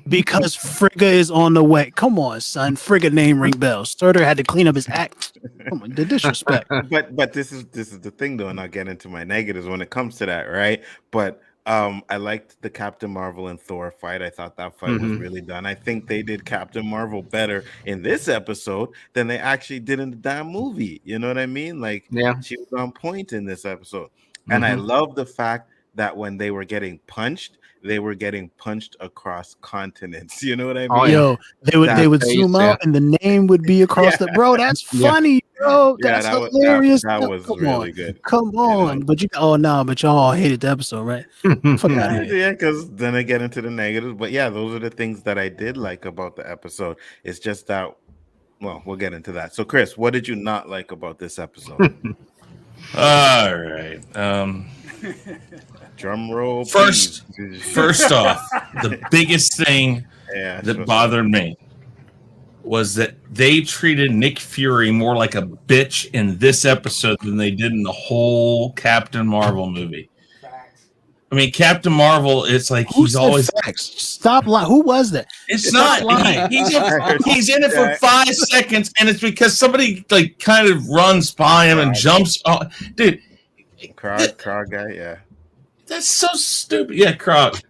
Because Frigga is on the way. Come on, son. Frigga name ring bells. Surtur had to clean up his act. Come on, the disrespect. But this is the thing though, and I'll get into my negatives when it comes to that, right? But I liked the Captain Marvel and Thor fight. I thought that fight was really done. I think they did Captain Marvel better in this episode than they actually did in the damn movie. You know what I mean? Like, she was on point in this episode. And I love the fact that when they were getting punched, they were getting punched across continents. You know what I mean? Yo, they would zoom out and the name would be across the bro. That's funny, bro. That's hilarious. That was really good. Come on, but but y'all hated the episode, right? Fuck out of here. Yeah, because then I get into the negatives. But yeah, those are the things that I did like about the episode. It's just that, well, we'll get into that. So, Chris, what did you not like about this episode? All right. Drum roll. First off, the biggest thing that bothered me was that they treated Nick Fury more like a bitch in this episode than they did in the whole Captain Marvel movie. I mean, Captain Marvel, it's like he's always stop lying. Who was that? It's not. He's in it for 5 seconds, and it's because somebody like kind of runs by him and jumps. Dude, Krog guy, yeah. That's so stupid. Yeah, Krog. That's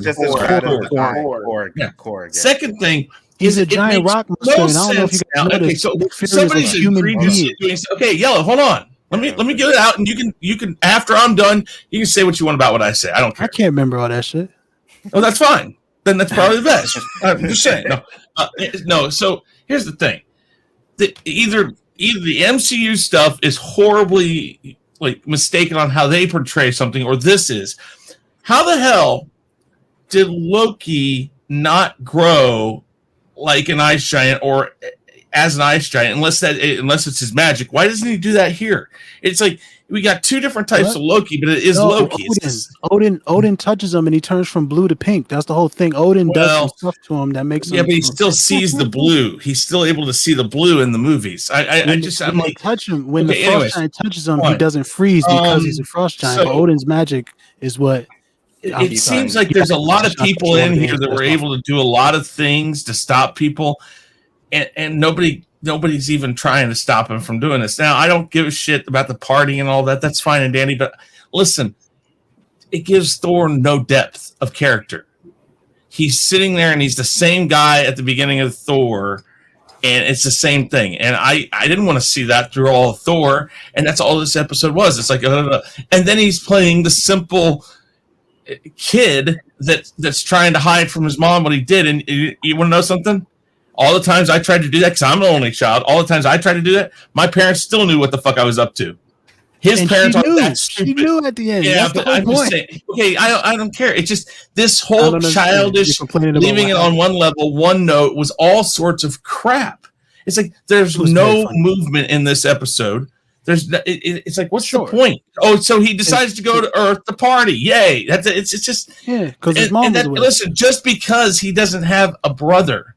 just as bad as the Korg. Second thing, he's a giant rock monster. No I don't know if you guys noticed. so Nick Fury somebody's is a human being. Okay, Yellow, hold on. Let me get it out, and you can after I'm done, you can say what you want about what I say. I don't care. I can't remember all that shit. Oh, that's fine. Then that's probably the best. I'm just saying. No. So here's the thing: either the MCU stuff is horribly like mistaken on how they portray something, or this is. How the hell did Loki not grow like an ice giant or as an ice giant unless it's his magic? Why doesn't he do that here? It's like we got two different types of Loki, but it is Loki. Odin touches him and he turns from blue to pink. That's the whole thing. Odin does some stuff to him that makes him. Yeah, but he still sees the blue. He's still able to see the blue in the movies. I'm like, touch him when the frost giant touches him, he doesn't freeze because he's a frost giant. But Odin's magic is what. It seems like there's a lot of people in here that were able to do a lot of things to stop people, and nobody's even trying to stop him from doing this. Now, I don't give a shit about the party and all that. That's fine and dandy, but listen, it gives Thor no depth of character. He's sitting there and he's the same guy at the beginning of Thor, and it's the same thing. And I didn't want to see that through all of Thor, and that's all this episode was. It's like, and then he's playing the simple kid that's trying to hide from his mom what he did. And you want to know something? All the times I tried to do that, because I'm an only child, all the times I tried to do that, my parents still knew what the fuck I was up to. His parents aren't that stupid. She knew at the end. Yeah, but I'm just saying, okay, I don't care. It's just this whole childish leaving it on one level, one note was all sorts of crap. It's like there's no movement in this episode. It's like, what's the point? Oh, so he decides to go to Earth to party. Yay. It's just because his mom was with him. Listen, just because he doesn't have a brother,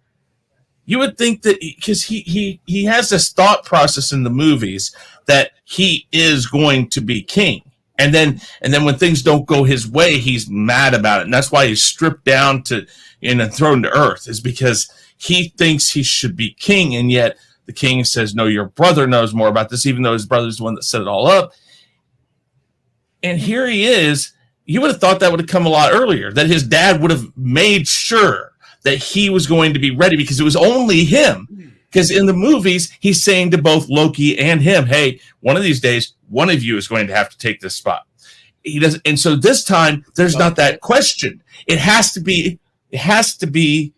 you would think that because he has this thought process in the movies that he is going to be king. And then when things don't go his way, he's mad about it. And that's why he's stripped down and thrown to Earth, is because he thinks he should be king, and yet the king says, no, your brother knows more about this, even though his brother's the one that set it all up. And here he is. You would have thought that would have come a lot earlier, that his dad would have made sure that he was going to be ready, because it was only him. Because in the movies, he's saying to both Loki and him, hey, one of these days, one of you is going to have to take this spot. He doesn't, and so this time, there's not that question. It has to be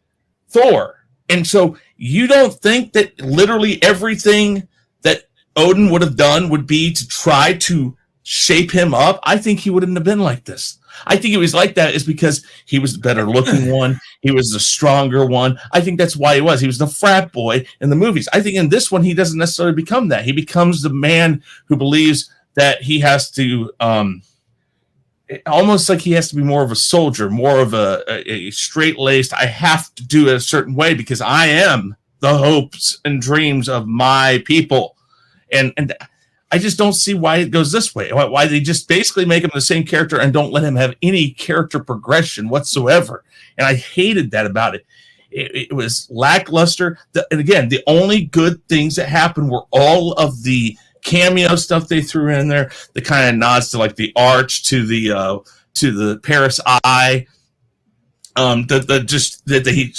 Thor. And so you don't think that literally everything that Odin would have done would be to try to shape him up? I think he wouldn't have been like this. I think he was like that is because he was the better looking one. He was the stronger one. I think that's why he was. He was the frat boy in the movies. I think in this one, he doesn't necessarily become that. He becomes the man who believes that he has to, almost like he has to be more of a soldier, more of a straight-laced, I have to do it a certain way because I am the hopes and dreams of my people. And I just don't see why it goes this way. Why they just basically make him the same character and don't let him have any character progression whatsoever. And I hated that about it. It was lackluster. And again, the only good things that happened were all of the cameo stuff they threw in there, the kind of nods to like the arch, to the Paris eye, that he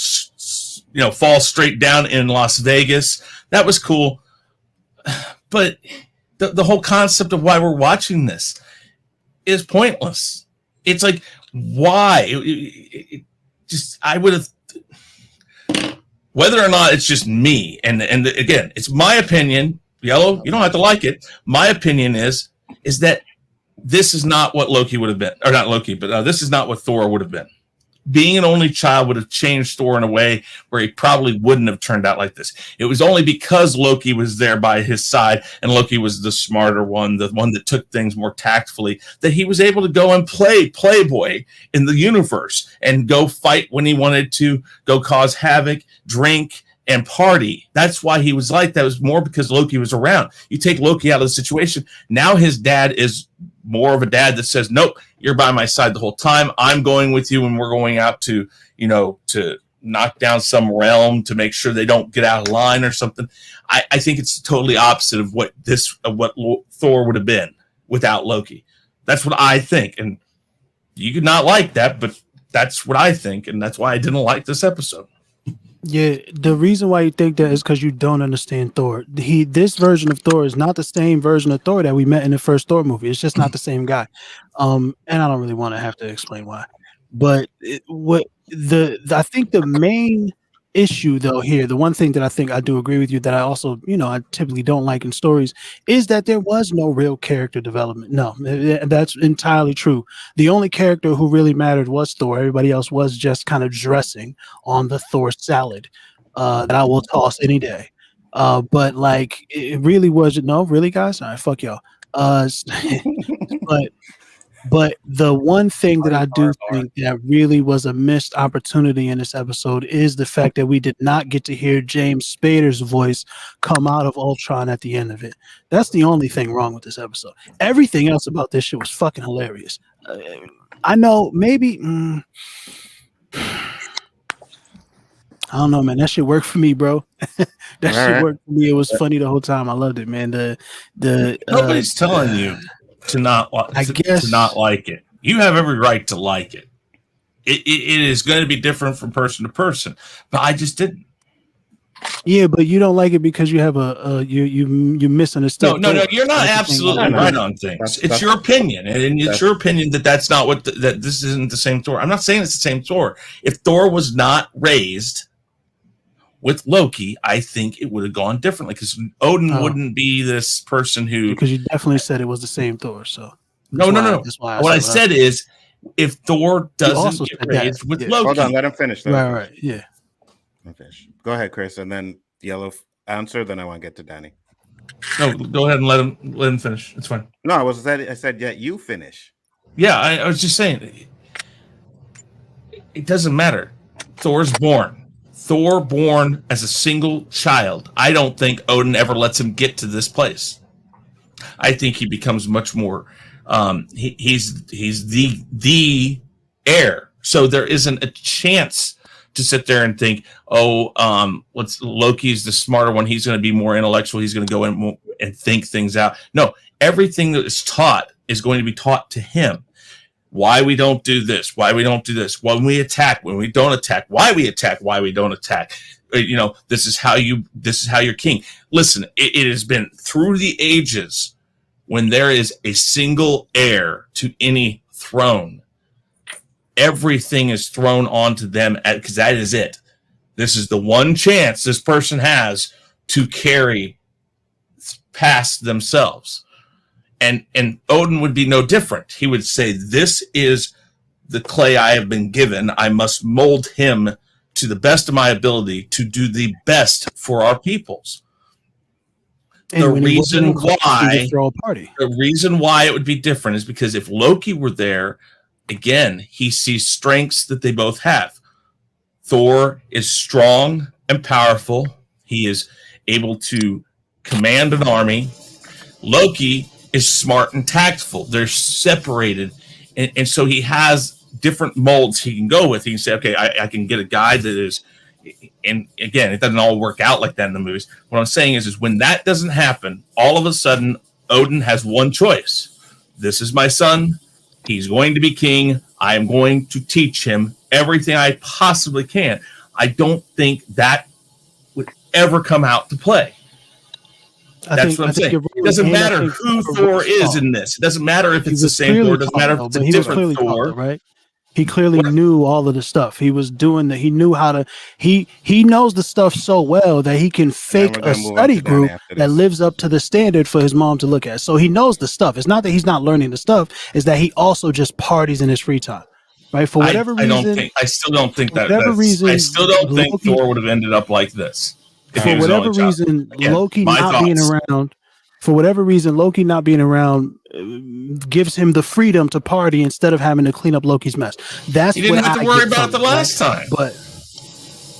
falls straight down in Las Vegas. That was cool, but the whole concept of why we're watching this is pointless. It's like, why? I would have, whether or not it's just me, and again, it's my opinion. Yellow, you don't have to like it. My opinion is that this is not what Loki would have been, or not Loki, but this is not what Thor would have been. Being an only child would have changed Thor in a way where he probably wouldn't have turned out like this. It was only because Loki was there by his side, and Loki was the smarter one, the one that took things more tactfully, that he was able to go and play Playboy in the universe and go fight when he wanted to, go cause havoc, drink, and party. That's why he was like that. It was more because Loki was around. You take Loki out of the situation, now his dad is more of a dad that says, nope, you're by my side the whole time. I'm going with you, and we're going out to, to knock down some realm to make sure they don't get out of line or something. I think it's totally opposite of what Thor would have been without Loki. That's what I think. And you could not like that, but that's what I think. And that's why I didn't like this episode. Yeah, the reason why you think that is because you don't understand Thor. This version of Thor is not the same version of Thor that we met in the first Thor movie. It's just not the same guy. And I don't really want to have to explain why. But I think the main issue though here, the one thing that I think I do agree with you that I also, I typically don't like in stories is that there was no real character development. No, that's entirely true. The only character who really mattered was Thor. Everybody else was just kind of dressing on the Thor salad that I will toss any day. But like it really wasn't. No, really, guys. All right, fuck y'all. But the one thing that I do think that really was a missed opportunity in this episode is the fact that we did not get to hear James Spader's voice come out of Ultron at the end of it. That's the only thing wrong with this episode. Everything else about this shit was fucking hilarious. I know, maybe... I don't know, man. That shit worked for me, bro. Shit worked for me. It was funny the whole time. I loved it, man. Nobody's telling you to not like it. You have every right to like it. It is going to be different from person to person, but I just didn't. Yeah, but you don't like it because you have you misunderstood. No, you're not absolutely right on things. It's your opinion, and it's your opinion that's not what that this isn't the same Thor. I'm not saying it's the same Thor. If Thor was not raised with Loki, I think it would have gone differently because Odin wouldn't be this person who... Because you definitely said it was the same Thor, so... No. What I said is, if Thor doesn't get raised with Loki... Hold on, let him finish. Right, yeah. Okay. Go ahead, Chris, and then Yellow answer, then I want to get to Danny. No, go ahead and let him finish. It's fine. No, I said, yeah, you finish. Yeah, I was just saying, it doesn't matter. Thor's born. Thor born as a single child. I don't think Odin ever lets him get to this place. I think he becomes much more. He's the heir. So there isn't a chance to sit there and think, Loki's the smarter one. He's going to be more intellectual. He's going to go in and think things out. No, everything that is taught is going to be taught to him. Why we don't do this, why we don't do this, when we attack, when we don't attack, why we attack, why we don't attack. This is how you're king. Listen, it has been through the ages when there is a single heir to any throne, everything is thrown onto them because that is it. This is the one chance this person has to carry past themselves. And Odin would be no different. He would say, this is the clay I have been given. I must mold him to the best of my ability to do the best for our peoples. The reason why it would be different is because if Loki were there, again, he sees strengths that they both have. Thor is strong and powerful. He is able to command an army. Loki is smart and tactful. They're separated. And so he has different molds he can go with. He can say, okay, I can get a guy that is, and again, it doesn't all work out like that in the movies. What I'm saying is when that doesn't happen, all of a sudden Odin has one choice. This is my son. He's going to be king. I am going to teach him everything I possibly can. I don't think that would ever come out to play. That's what I'm saying. It doesn't matter who Thor is in this. It doesn't matter if it's the same Thor. It doesn't matter if it's a different Thor. Right? He clearly knew all of the stuff. He was doing that. He knew how to. He knows the stuff so well that he can fake a study group that lives up to the standard for his mom to look at. So he knows the stuff. It's not that he's not learning the stuff. It's that he also just parties in his free time, right? For whatever reason, I still don't think that. I still don't think Thor would have ended up like this. For whatever reason, Loki not being around. For whatever reason, Loki not being around gives him the freedom to party instead of having to clean up Loki's mess. That's he didn't have to worry about it the last time. But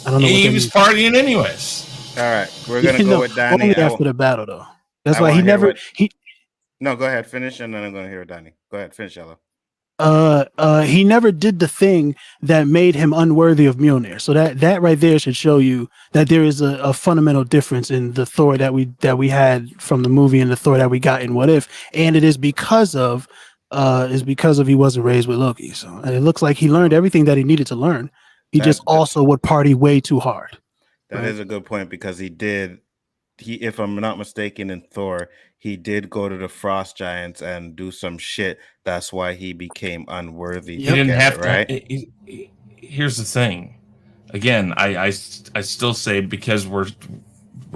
I don't know. He was partying anyways. All right, we're gonna go with Danny. Only after the battle, though. That's why he never. No, go ahead, finish, and then I'm gonna hear Danny. Go ahead, finish, Yellow. He never did the thing that made him unworthy of Mjolnir. So that right there should show you that there is a fundamental difference in the Thor that we had from the movie and the Thor that we got in What If, and it is because of he wasn't raised with Loki. So it looks like he learned everything that he needed to learn. He just also would party way too hard. That is a good point because he, if I'm not mistaken, in Thor, he did go to the Frost Giants and do some shit. That's why he became unworthy. He didn't have to. Right? Here's the thing. Again, I still say because we're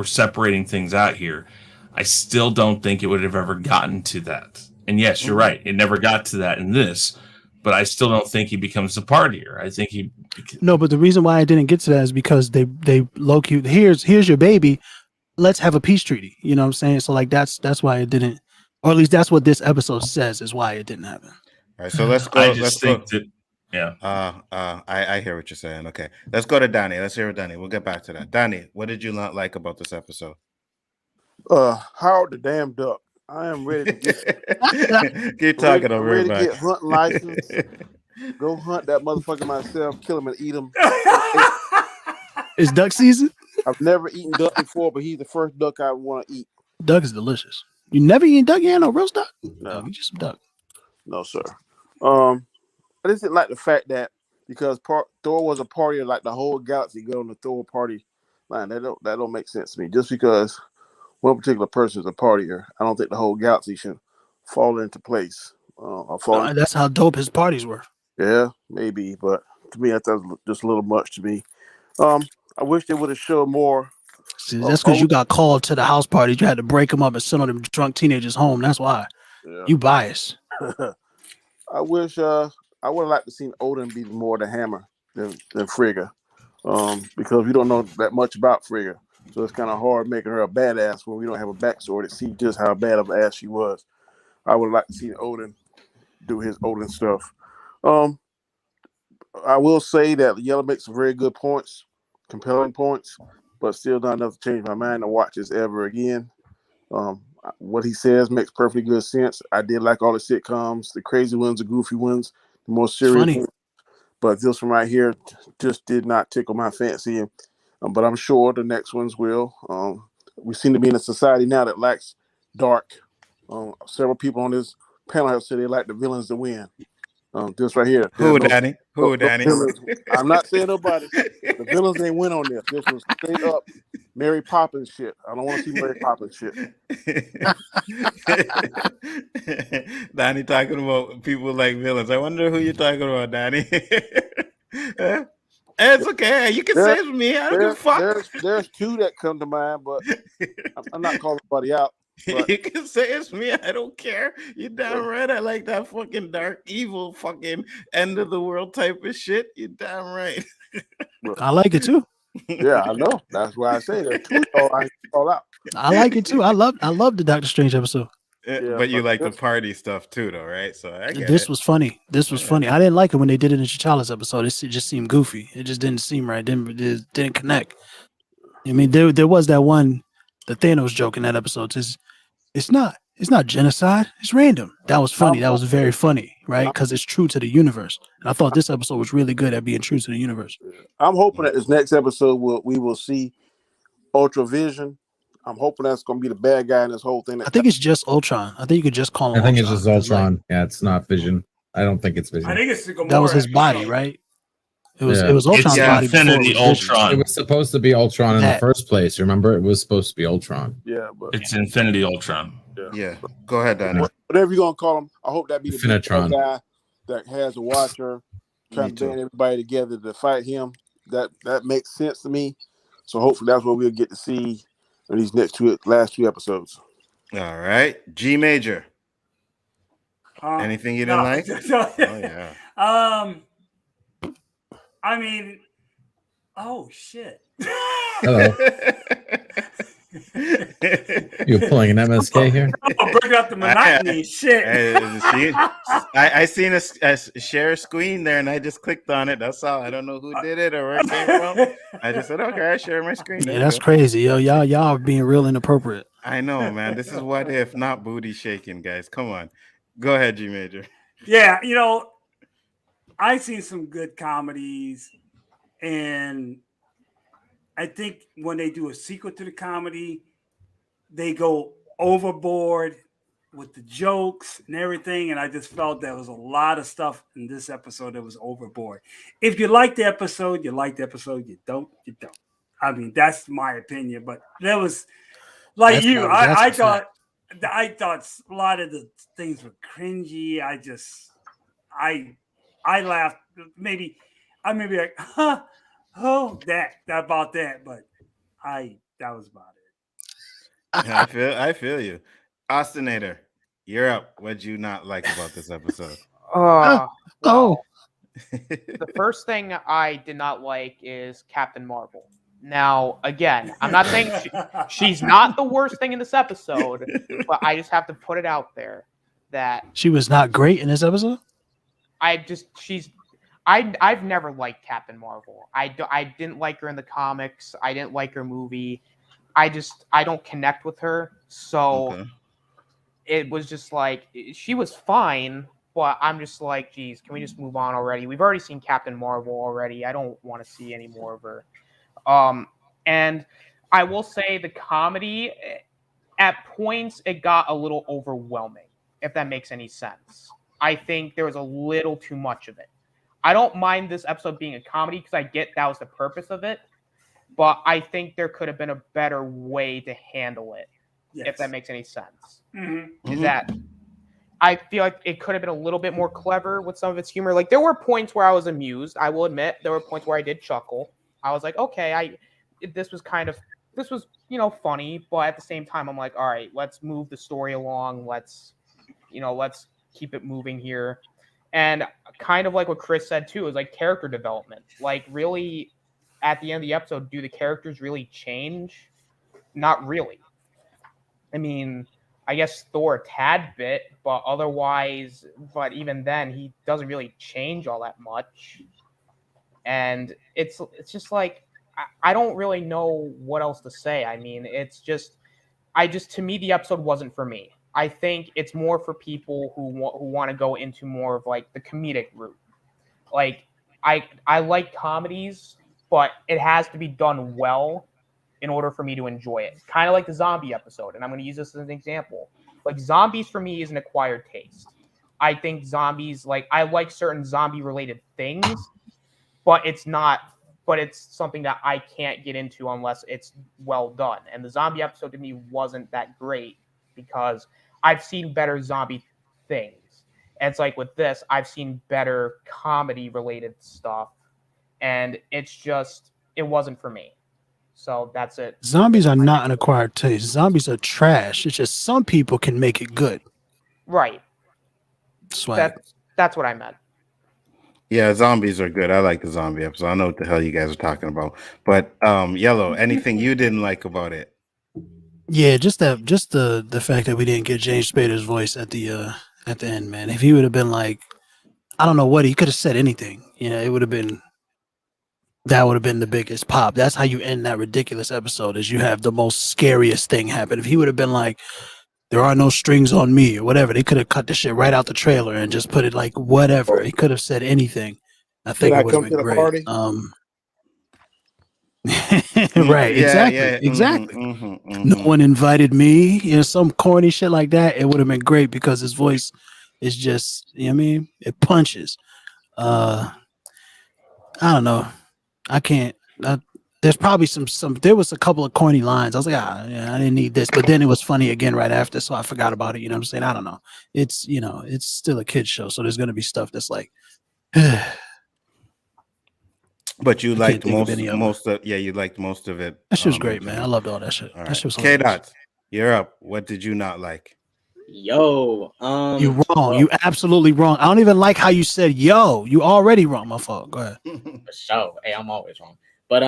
separating things out here, I still don't think it would have ever gotten to that. And yes, you're right. It never got to that in this. But I still don't think he becomes a partier. I think he. No, but the reason why I didn't get to that is because they Loki. Here's your baby. Let's have a peace treaty. You know what I'm saying? So like that's why it didn't, or at least that's what this episode says is why it didn't happen. All right, so let's go. I just think that, yeah. I hear what you're saying. Okay, let's go to Danny. Let's hear what Danny. We'll get back to that. Danny, what did you not like about this episode? Howard the damn duck. I am ready to get. Keep talking over ready to get hunting license. Go hunt that motherfucker myself. Kill him and eat him. It's duck season. I've never eaten duck before, but he's the first duck I want to eat. Duck is delicious. You never eaten duck? You ain't no roast duck? No, you just some duck. No, sir. I just didn't like the fact that because Thor was a partier, like the whole galaxy go on the Thor party line. That don't make sense to me. Just because one particular person is a partier, I don't think the whole galaxy should fall into place. That's how dope his parties were. Yeah, maybe, but to me, I thought it was just a little much to me. I wish they would have showed more. See, that's because you got called to the house parties. You had to break them up and send all them drunk teenagers home. That's why. Yeah. You biased. I wish I would have liked to see Odin be more the hammer than Frigga, because we don't know that much about Frigga. So it's kind of hard making her a badass when we don't have a backstory to see just how bad of an ass she was. I would like to see Odin do his Odin stuff. I will say that Yellow makes some very good points, compelling points, but still not enough to change my mind to watch this ever again. What he says makes perfectly good sense. I did like all the sitcoms, the crazy ones, the goofy ones, the more serious ones. But this one right here just did not tickle my fancy. But I'm sure the next ones will. We seem to be in a society now that lacks dark. Several people on this panel have said they like the villains to win. This right here. Who, Danny? Danny? I'm not saying nobody. The villains ain't win on this. This was straight up Mary Poppins shit. I don't want to see Mary Poppins shit. Danny talking about people like villains. I wonder who you're talking about, Danny. It's okay. You can say it's me. I don't give a fuck. There's two that come to mind, but I'm not calling anybody out. But you can say it's me. I don't care. You're damn right. I like that fucking dark, evil, fucking end of the world type of shit. You're damn right. I like it too. Yeah, I know. That's why I say that. Two I call out. I like it too. I love the Doctor Strange episode. Yeah, but you like the party stuff too, though, right? So I get this was funny. This was funny. I didn't like it when they did it in T'Challa's episode. It just seemed goofy. It just didn't seem right. It didn't connect. I mean, there was that one, the Thanos joke in that episode. It's not It's not genocide. It's random. That was funny. That was very funny, right? Because it's true to the universe. And I thought this episode was really good at being true to the universe. I'm hoping that this next episode we will see Ultra Vision. I'm hoping that's going to be the bad guy in this whole thing. I think it's just Ultron. I think you could just call him I think it's Ultron, just 'cause, like, Ultron. Yeah, it's not Vision. I don't think it's Vision. I think it's the Gamora that was his body, episode. right? It was Yeah. it was Ultron's It's body before it Infinity was Vision. Ultron. It was supposed to be Ultron in the That- first place. Remember, it was supposed to be Ultron. Yeah, but It's Infinity Ultron. Yeah. Go ahead, Danny. whatever you're going to call him, I hope that be the big Infinitron. bad guy that has a watcher trying Me to band too. everybody together to fight him. That makes sense to me. So hopefully that's what we'll get to see in these last two episodes. All right. G Major. Anything you didn't No. like? Oh, yeah. I mean, oh shit. Hello. You're pulling an MSK here? I'm bring up the monotony. Shit. I seen a share screen there and I just clicked on it. That's all. I don't know who did it or where it came from. I just said, okay, I share my screen. Yeah, that's crazy, yo. Y'all are being real inappropriate. I know, man. This is what if, not booty shaking, guys. Come on. Go ahead, G Major. Yeah, I've seen some good comedies, and I think when they do a sequel to the comedy, they go overboard with the jokes and everything. And I just felt there was a lot of stuff in this episode that was overboard. If you like the episode, you like the episode. You don't, you don't. I mean, that's my opinion. But there was, like That's you, not- I that's what's thought a lot of the things were cringy. I laughed. Maybe like, huh, oh, that about that. But that was about it. I feel you. Austinator, you're up. What'd you not like about this episode? Oh. The first thing I did not like is Captain Marvel. Now, again, I'm not saying she's not the worst thing in this episode, but I just have to put it out there that She was not great in this episode? I've never liked Captain Marvel. I didn't like her in the comics. I didn't like her movie. I don't connect with her. So Okay. it was just like, she was fine, but I'm just like, geez, can we just move on already? We've already seen Captain Marvel already. I don't want to see any more of her. And I will say the comedy, at points, it got a little overwhelming, if that makes any sense. I think there was a little too much of it. I don't mind this episode being a comedy because I get that was the purpose of it, but I think there could have been a better way to handle it, if that makes any sense. Mm-hmm. Is that I feel like it could have been a little bit more clever with some of its humor. Like, there were points where I was amused. I will admit there were points where I did chuckle. I was like, okay, this was funny, but at the same time, I'm like, all right, let's move the story along. Let's keep it moving here. And kind of like what Chris said too, is like character development. Like, really, at the end of the episode, do the characters really change? Not really. I mean, I guess Thor a tad bit, but even then, he doesn't really change all that much. And it's just like, I don't really know what else to say. I mean, to me, the episode wasn't for me. I think it's more for people who want to go into more of like the comedic route. Like, I like comedies, but it has to be done well in order for me to enjoy it. Kind of like the zombie episode, and I'm going to use this as an example. Like, zombies for me is an acquired taste. I think zombies, like, I like certain zombie-related things, but it's something that I can't get into unless it's well done. And the zombie episode to me wasn't that great because I've seen better zombie things. And it's like with this, I've seen better comedy-related stuff, and it wasn't for me. So that's it. Zombies are not an acquired taste. Zombies are trash. It's just some people can make it good. Right. Swag. That's what I meant. Yeah, zombies are good. I like the zombie episode. I know what the hell you guys are talking about. But Yellow, anything you didn't like about it? Yeah, just the fact that we didn't get James Spader's voice at the end, man. If he would have been like, I don't know what, he could have said anything. It would have been, that would have been the biggest pop. That's how you end that ridiculous episode, is you have the most scariest thing happen. If he would have been like, there are no strings on me or whatever. They could have cut the shit right out the trailer and just put it like whatever. He could have said anything. I Did think I it would have come been to the great. party? Right, Yeah, exactly, yeah. exactly. No Mhm. one invited me. You know, some corny shit like that. It would have been great because his voice is just, you know what I mean? It punches. I don't know. I can't. There's probably some. There was a couple of corny lines. I was like, yeah, I didn't need this. But then it was funny again right after, so I forgot about it. You know what I'm saying? I don't know. It's it's still a kids show, so there's gonna be stuff that's like, I But you can't liked think of any of them. you liked most of it. That shit was great, man. I loved all that shit. All That right. shit was K hilarious. Dot, you're up. What did you not like? Yo, You wrong. well, You absolutely wrong. I don't even like how you said yo. You already wrong, my fault. Go ahead. for sure. Hey, I'm always wrong. But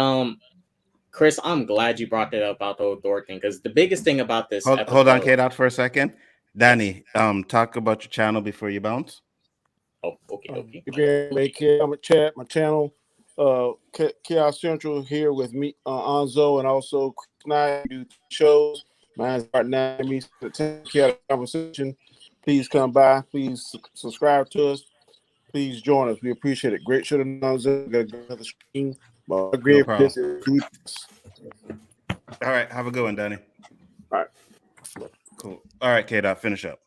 Chris, I'm glad you brought that up about the whole Thor thing, because the biggest thing about this Hold on, episode. K Dot, for a second. Danny, talk about your channel before you bounce. Oh, okay. My channel, Chaos Central here with me, Anzo, and also Chris Knight do shows. Mine's Art Nami, Chaos Conversation. Please come by. Please subscribe to us. Please join us. We appreciate it. Great show tonight. Anzo. Got another screen. No Great for problem. this. All right, have a good one, Danny. All right. Cool. All right, K Dot, finish up.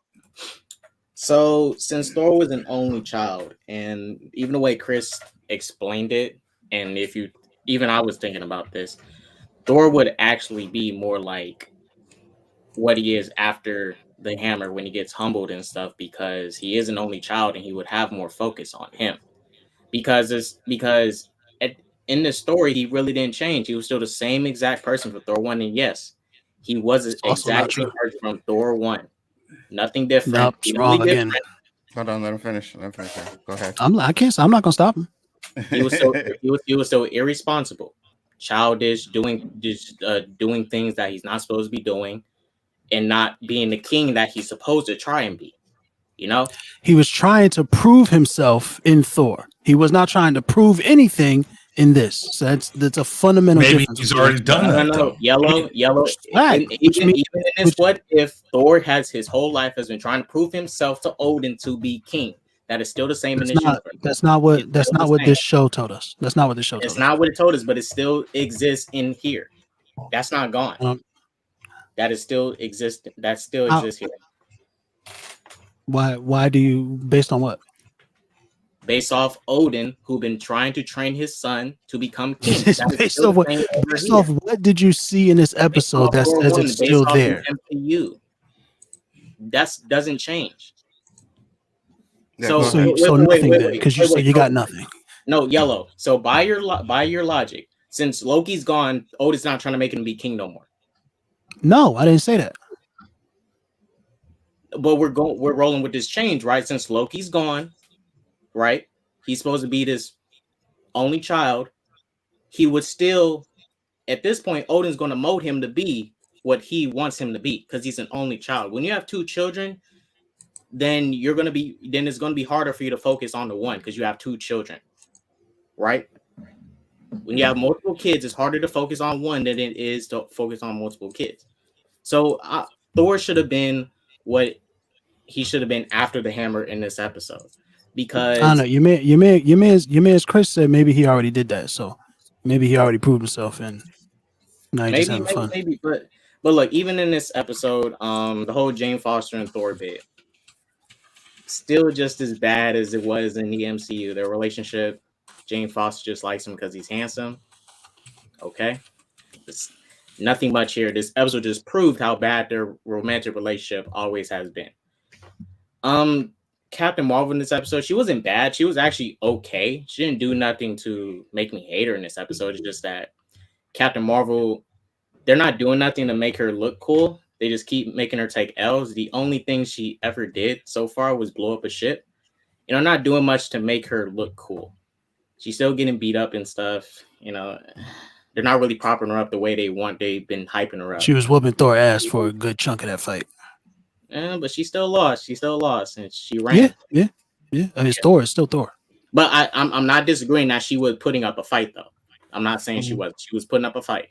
So, since Thor was an only child, and even the way Chris explained it, and even I was thinking about this, Thor would actually be more like what he is after the hammer when he gets humbled and stuff, because he is an only child and he would have more focus on him. Because in the story, he really didn't change. He was still the same exact person for Thor 1, and yes, he was the Also not exact same true. person from Thor 1. Nothing different. Nope, it's The only wrong again. difference, Hold on, let him finish. Let him finish. Go ahead. I'm not gonna stop him. he was so irresponsible, childish, doing things that he's not supposed to be doing, and not being the king that he's supposed to try and be. You know, He was trying to prove himself in Thor. He was not trying to prove anything in this. So that's a fundamental Maybe difference. he's already done that. no, though. yellow. Right, Even in this, what if Thor has his whole life has been trying to prove himself to Odin to be king? That is still the same in this universe. That's not what same. this show told us. That's not what this show told It's us. not what it told us, but it still exists in here. That's not gone. That is still exist. That still exists here. Why do you, based on what? Based off Odin, who been trying to train his son to become king. Based off what did you see in this episode that says it's still there? MCU. That doesn't change. Yeah, So nothing then, because you said you got nothing. No, yellow. So by your logic, since Loki's gone, Odin's not trying to make him be king no more. No, I didn't say that. But we're rolling with this change, right? Since Loki's gone, right? He's supposed to be this only child. He would still, at this point, Odin's going to mold him to be what he wants him to be, because he's an only child. When you have two children, then it's going to be harder for you to focus on the one, because you have two children, right? When you have multiple kids, it's harder to focus on one than it is to focus on multiple kids. So Thor should have been what he should have been after the hammer in this episode, because I don't know. You may as Chris said, maybe he already did that. So maybe he already proved himself, and now he's just having fun. Maybe, but look, even in this episode, the whole Jane Foster and Thor bit, still just as bad as it was in the MCU. Their relationship, Jane Foster just likes him because he's handsome. Okay, it's nothing much here. This episode just proved how bad their romantic relationship always has been. Captain Marvel in this episode, she wasn't bad. She was actually okay. She didn't do nothing to make me hate her in this episode. It's just that Captain Marvel, they're not doing nothing to make her look cool. They just keep making her take L's. The only thing she ever did so far was blow up a ship. You know, not doing much to make her look cool. She's still getting beat up and stuff. You know, they're not really propping her up the way they want. They've been hyping her up. She was whooping Thor ass for a good chunk of that fight. But she still lost. And she ran. Yeah. I mean, Thor is still Thor. But I'm not disagreeing that she was putting up a fight, though. I'm not saying she was. She was putting up a fight.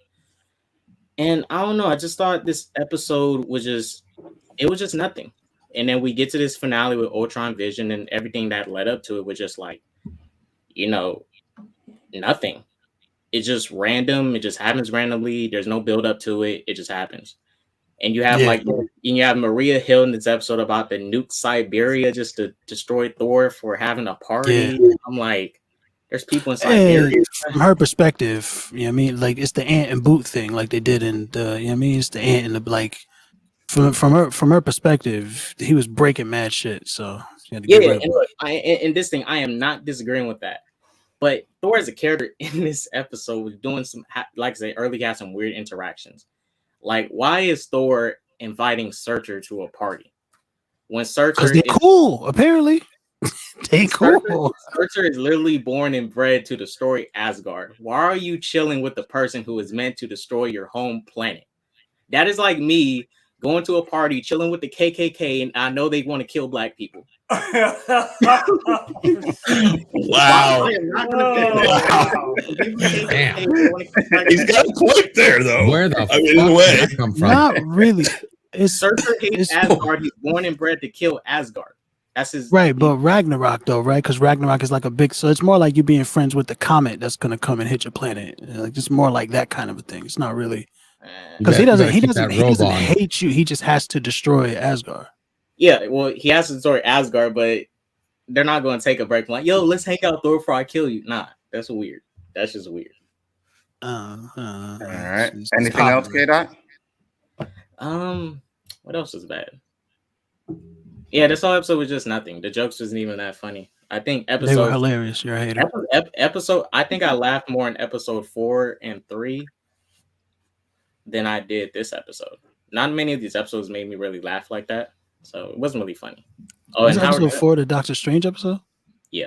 And I don't know. I just thought this episode was just, it was just nothing. And then we get to this finale with Ultron Vision, and everything that led up to it was just like, nothing. It's just random. It just happens randomly. There's no build up to it. It just happens. And you have Maria Hill in this episode about the nuke Siberia just to destroy Thor for having a party. Yeah. I'm like, there's people in Siberia. And from her perspective, you know what I mean? Like, it's the ant and boot thing, like they did in the, you know what I mean? It's the ant and the, like, from her perspective, he was breaking mad shit. So she had to get rid of and look, in this thing, I am not disagreeing with that. But Thor as a character in this episode was doing some, like I say, early had some weird interactions. Like, why is Thor inviting Surtur to a party when Surtur? Because they're cool, apparently. They cool. Surtur is literally born and bred to destroy Asgard. Why are you chilling with the person who is meant to destroy your home planet? That is like me going to a party, chilling with the KKK, and I know they want to kill black people. Wow. I am not wow. Damn. He's got a point there, though. Where the fuck in a way. did that come from? Not really. Surtur hates Asgard. He's born and bred to kill Asgard. That's his right. But Ragnarok, though, right? Because Ragnarok is like a big. So it's more like you being friends with the comet that's gonna come and hit your planet. Like, it's more like that kind of a thing. It's not really because he doesn't hate you. He just has to destroy Asgard. Yeah, well, he has to destroy Asgard, but they're not going to take a break. Like, yo, let's hang out Thor before I kill you. Nah, that's weird. That's just weird. All right. Anything else, K-Dot? What else is bad? Yeah, this whole episode was just nothing. The jokes wasn't even that funny. I think they were hilarious. You're a hater. Episode. I think I laughed more in episode 4 and 3 than I did this episode. Not many of these episodes made me really laugh like that. So it wasn't really funny. Oh, was episode 4 the Doctor Strange episode? Yeah.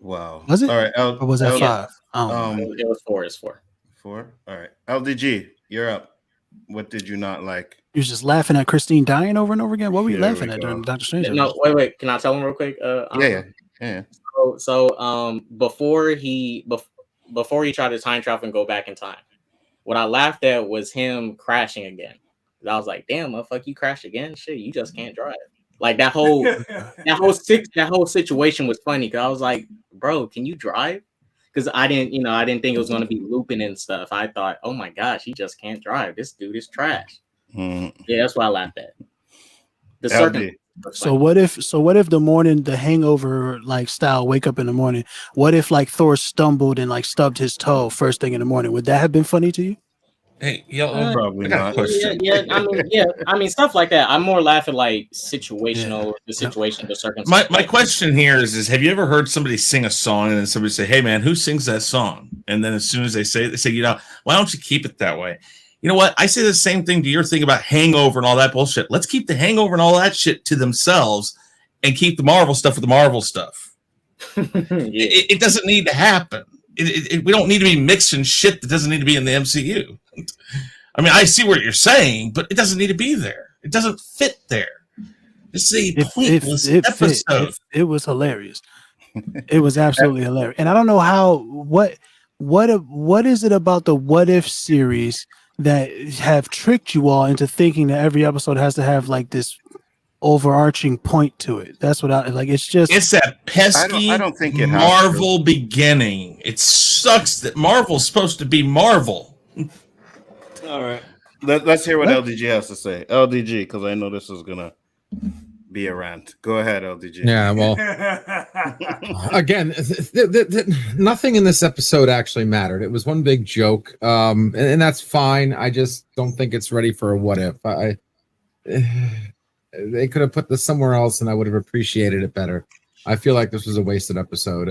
Wow. Was it? All right. Or was that 5? It was 4. It's 4. 4. All right. LDG, you're up. What did you not like? You was just laughing at Christine dying over and over again. What were you laughing at during the Doctor Strange episode? No, wait. Can I tell him real quick? Yeah. So before he tried to time travel and go back in time, what I laughed at was him crashing again. I was like, damn, motherfucker, you crashed again? Shit, you just can't drive. Like that whole situation was funny because I was like, bro, can you drive? Because I didn't think it was going to be looping and stuff. I thought, oh my gosh, he just can't drive. This dude is trash. Yeah, that's what I laughed at. So what if the morning, the hangover like style, wake up in the morning? What if like Thor stumbled and like stubbed his toe first thing in the morning? Would that have been funny to you? Hey, probably not. I mean, stuff like that. I'm more laughing like situational, the situation, the circumstance. My question here is have you ever heard somebody sing a song and then somebody say, hey man, who sings that song? And then as soon as they say, why don't you keep it that way? You know what? I say the same thing to your thing about Hangover and all that bullshit. Let's keep the Hangover and all that shit to themselves and keep the Marvel stuff with the Marvel stuff. It doesn't need to happen. We don't need to be mixing shit that doesn't need to be in the MCU. I mean, I see what you're saying, but it doesn't need to be there. It doesn't fit there. This is a pointless episode. It was hilarious. It was absolutely hilarious. And I don't know what is it about the What If series that have tricked you all into thinking that every episode has to have like this overarching point to it. That's what I like. It's that pesky I don't think it Marvel beginning. It sucks that Marvel's supposed to be Marvel. All right. Let's hear what LDG has to say. LDG, because I know this is gonna be a rant. Go ahead, LDG. Yeah, well, again, nothing in this episode actually mattered. It was one big joke, and that's fine. I just don't think it's ready for a what if. They could have put this somewhere else, and I would have appreciated it better. I feel like this was a wasted episode.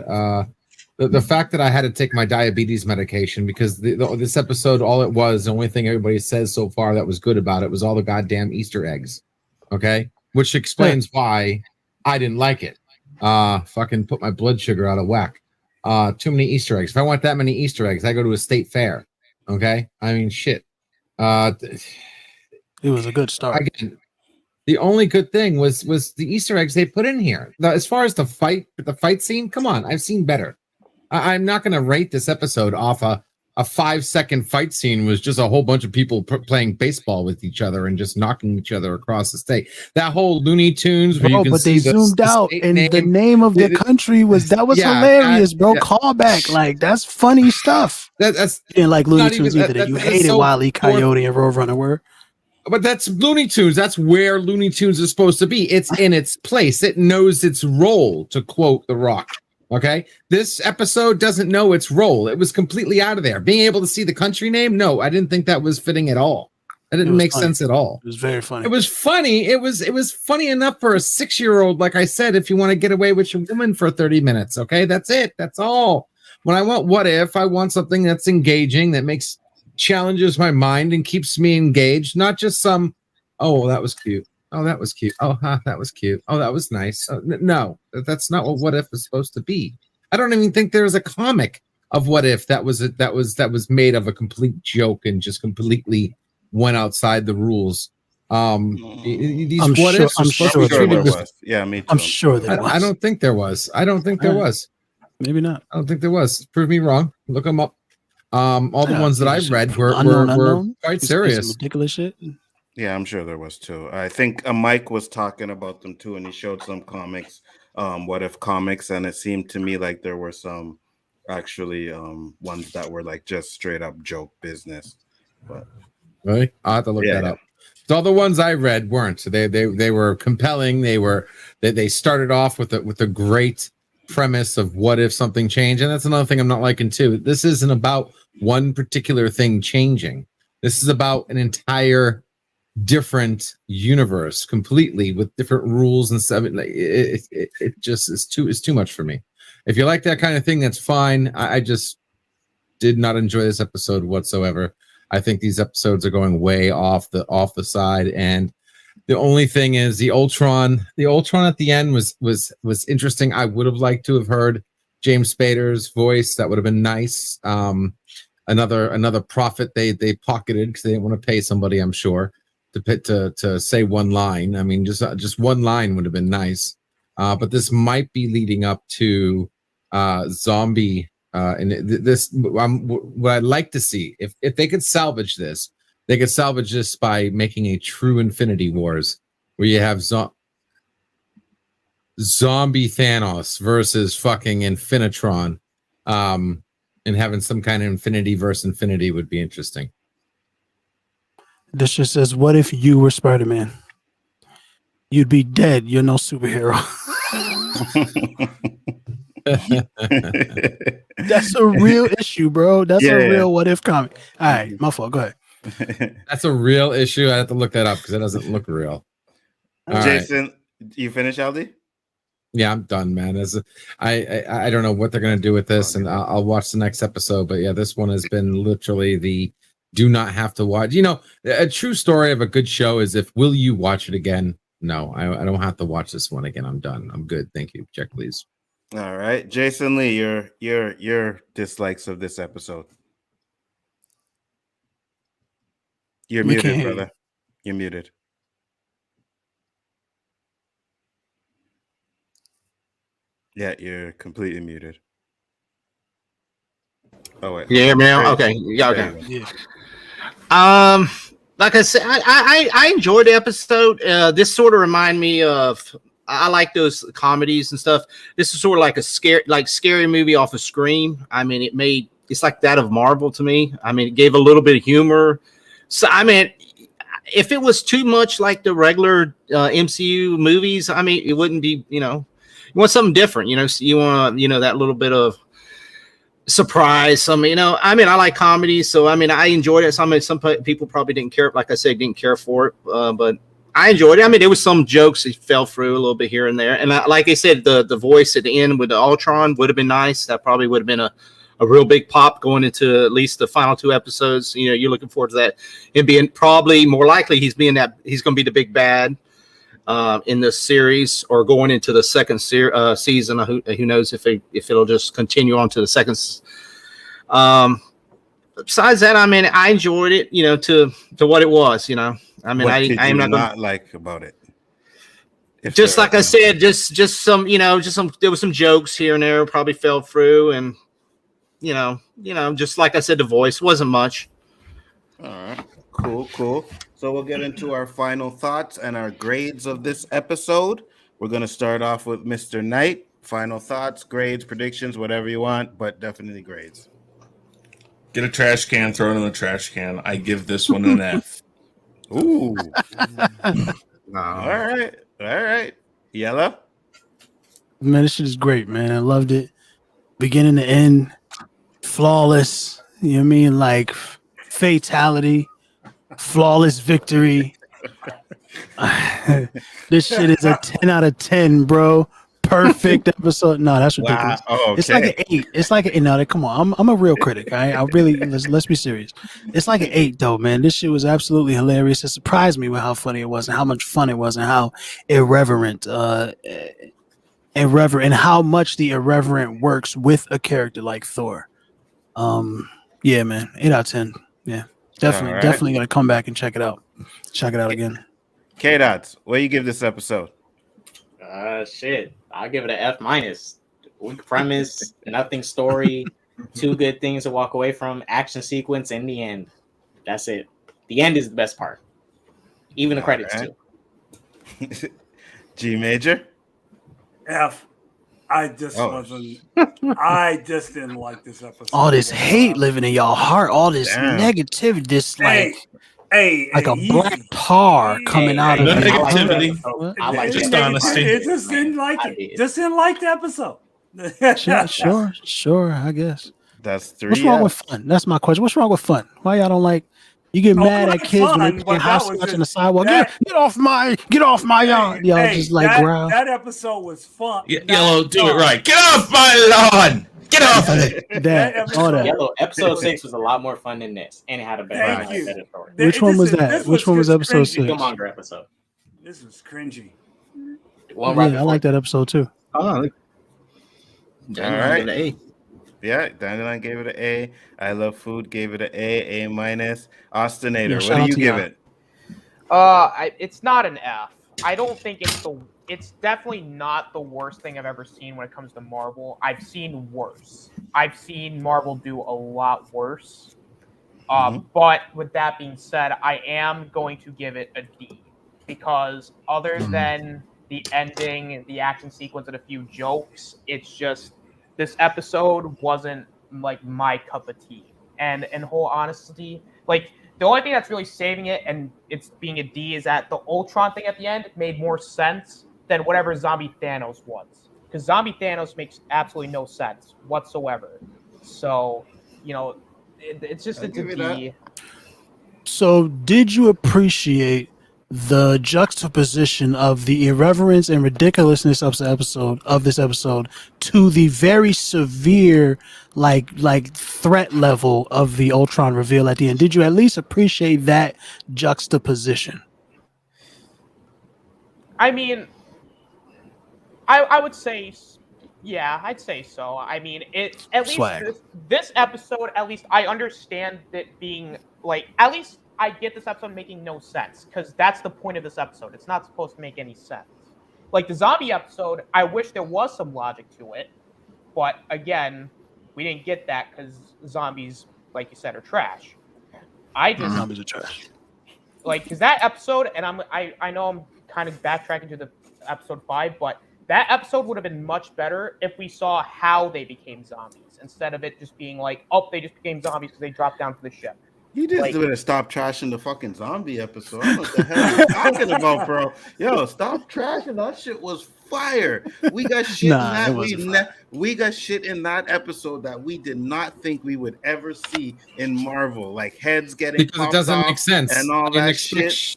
The fact that I had to take my diabetes medication because this episode, all it was, the only thing everybody says so far that was good about it was all the goddamn Easter eggs. Okay, which explains why I didn't like it. Fucking put my blood sugar out of whack. Too many Easter eggs. If I want that many Easter eggs, I go to a state fair. Okay, I mean shit. It was a good start. Again, the only good thing was the Easter eggs they put in here. Now, as far as the fight scene, come on, I've seen better. I'm not going to rate this episode off a a 5-second fight scene was just a whole bunch of people playing baseball with each other and just knocking each other across the state. That whole Looney Tunes, where you can but see they zoomed out, and the name of the country was hilarious, bro. Callback, like that's funny stuff. That's you didn't like Looney not Tunes even- either. that- You that is hated so Wile E. Coyote and Roadrunner were. But that's Looney Tunes. That's where Looney Tunes is supposed to be. It's in its place. It knows its role, to quote The Rock. Okay. This episode doesn't know its role. It was completely out of there. Being able to see the country name, no, I didn't think that was fitting at all. That didn't make sense at all. It was very funny. It was funny. It was funny enough for a 6-year-old, like I said, if you want to get away with your woman for 30 minutes. Okay. That's it. That's all. When I want what if, I want something that's engaging, that challenges my mind and keeps me engaged, not just some, oh, that was cute. Oh, that was cute. Oh, that was cute. Oh, that was nice. No, that's not what if is supposed to be. I don't even think there's a comic of what if that was made of a complete joke and just completely went outside the rules. These I'm what sure- ifs are I'm supposed sure to be there treated was. with. Yeah, me too. I'm sure there was. I don't think there was. I don't think there was. Maybe not. I don't think there was. Prove me wrong. Look them up. All the ones that I've read were quite serious. Some ridiculous shit. Yeah, I'm sure there was too. I think Mike was talking about them too, and he showed some comics, what if comics, and it seemed to me like there were some actually ones that were like just straight up joke business. But Really? I'll have to look that up. So all the ones I read weren't. They were compelling. They started off with a great premise of what if something changed, and that's another thing I'm not liking too. This isn't about one particular thing changing. This is about an entire different universe completely with different rules and stuff. It just is too much for me. If you like that kind of thing, that's fine. I just did not enjoy this episode whatsoever. I think these episodes are going way off the side, and the only thing is the Ultron at the end was interesting. I would have liked to have heard James Spader's voice. That would have been nice. Another profit they pocketed because they didn't want to pay somebody, I'm sure, to say one line. I mean, just one line would have been nice. But this might be leading up to zombie. And what I'd like to see, if they could salvage this, they could salvage this by making a true Infinity Wars where you have zombie Thanos versus fucking Infinitron, and having some kind of Infinity versus Infinity would be interesting. This just says, what if you were Spider-Man? You'd be dead. You're no superhero. That's a real issue, bro. That's a real what if comic. All right, my fault. Go ahead. That's a real issue. I have to look that up because it doesn't look real. All Jason, you finished, Aldi? Yeah, I'm done, man. I don't know what they're gonna do with this, and I'll watch the next episode. But yeah, this one has been literally the do not have to watch. You know, a true story of a good show is will you watch it again? No, I don't have to watch this one again. I'm done. I'm good. Thank you. Check, please. All right, Jason Lee, your dislikes of this episode. You're muted, brother. You're muted. Yeah, you're completely muted. Oh wait. Yeah, man. Okay. Yeah. Okay. Yeah. Like I said, I enjoyed the episode. This sort of remind me of. I like those comedies and stuff. This is sort of like a scary movie off of Scream. I mean, it's like that of Marvel to me. I mean, it gave a little bit of humor. So I mean, if it was too much like the regular MCU movies, I mean, it wouldn't be. You know, you want something different. You know, so you want that little bit of surprise. Some, I mean, I like comedies, so I mean, I enjoyed it. Some people probably didn't care. Like I said, didn't care for it, but I enjoyed it. I mean, there was some jokes that fell through a little bit here and there. And like I said, the voice at the end with the Ultron would have been nice. That probably would have been a real big pop going into at least the final 2 episodes. You know, you're looking forward to that. Him being probably more likely he's going to be the big bad in this series or going into the second season. Who knows if it'll just continue on to the second. Besides that, I mean, I enjoyed it, to what it was, I mean, I'm not like about it. Just like I said, just some, there was some jokes here and there probably fell through, and just like I said, the voice wasn't much. All right. Cool. So we'll get into our final thoughts and our grades of this episode. We're going to start off with Mr. Knight. Final thoughts, grades, predictions, whatever you want, but definitely grades. Get a trash can, throw it in the trash can. I give this one an F. Ooh. No. All right. Yellow? Man, this shit is great, man. I loved it. Beginning to end, flawless. You know what I mean? Like fatality, flawless victory. This shit is a 10 out of 10, bro. Perfect episode. No, that's ridiculous. Wow. Oh, It's like an 8. It's like no, come on. I'm a real critic. I really let's be serious. It's like an 8 though, man. This shit was absolutely hilarious. It surprised me with how funny it was and how much fun it was and how irreverent and how much the irreverent works with a character like Thor. Yeah, man. 8 out of 10. Yeah. Definitely gonna come back and check it out. Check it out again. K-Dots, what do you give this episode? Shit. I'll give it an F-. Weak premise, nothing story, 2 good things to walk away from, action sequence, in the end. That's it. The end is the best part. Even the credits too. G Major? F. I just didn't like this episode. All this hate living in y'all heart, all this negativity, this like a black tar coming out of no it. negativity. I like just it. honesty. It just didn't like it. Just didn't like the episode. Sure, I guess. That's 3. What's wrong with fun? That's my question. What's wrong with fun? Why y'all don't like? You get mad at kids when they play hopscotch on the sidewalk. Get off my yard. Y'all just like growl. That episode was fun. Yellow, do it right. Get off my lawn. Get off of it. Yellow, episode 6 was a lot more fun than this, and it had a better story. Which one was that? Which one was episode 6? The manga episode. This was cringy. I like that episode too. Oh, All right. Yeah, Dandelion gave it an A. I Love Food gave it an A-. Austinator, what do you give it? It's not an F. I don't think it's definitely not the worst thing I've ever seen when it comes to Marvel. I've seen worse. I've seen Marvel do a lot worse. But with that being said, I am going to give it a D because other than the ending, the action sequence, and a few jokes, it's just this episode wasn't like my cup of tea. And in whole honesty, like the only thing that's really saving it and it's being a D is that the Ultron thing at the end made more sense than whatever Zombie Thanos was. Because Zombie Thanos makes absolutely no sense whatsoever. So, it's just a D. So, did you appreciate the juxtaposition of the irreverence and ridiculousness of this episode to the very severe like threat level of the Ultron reveal at the end? Did you at least appreciate that juxtaposition? I mean, I would say, yeah, I'd say so. I mean, it at least this episode, at least I understand it being like, at least I get this episode making no sense because that's the point of this episode. It's not supposed to make any sense. Like the zombie episode, I wish there was some logic to it, but again, we didn't get that because zombies, like you said, are trash. Zombies are trash. Like, because that episode, and I know I'm kind of backtracking to the episode 5, but that episode would have been much better if we saw how they became zombies instead of it just being like, oh, they just became zombies because they dropped down to the ship. You just do it to stop trashing the fucking zombie episode. I don't know what the hell you're talking about, bro. Yo, stop trashing. That shit was fire. We got shit we got shit in that episode that we did not think we would ever see in Marvel. Like heads getting because it doesn't make sense and all that shit.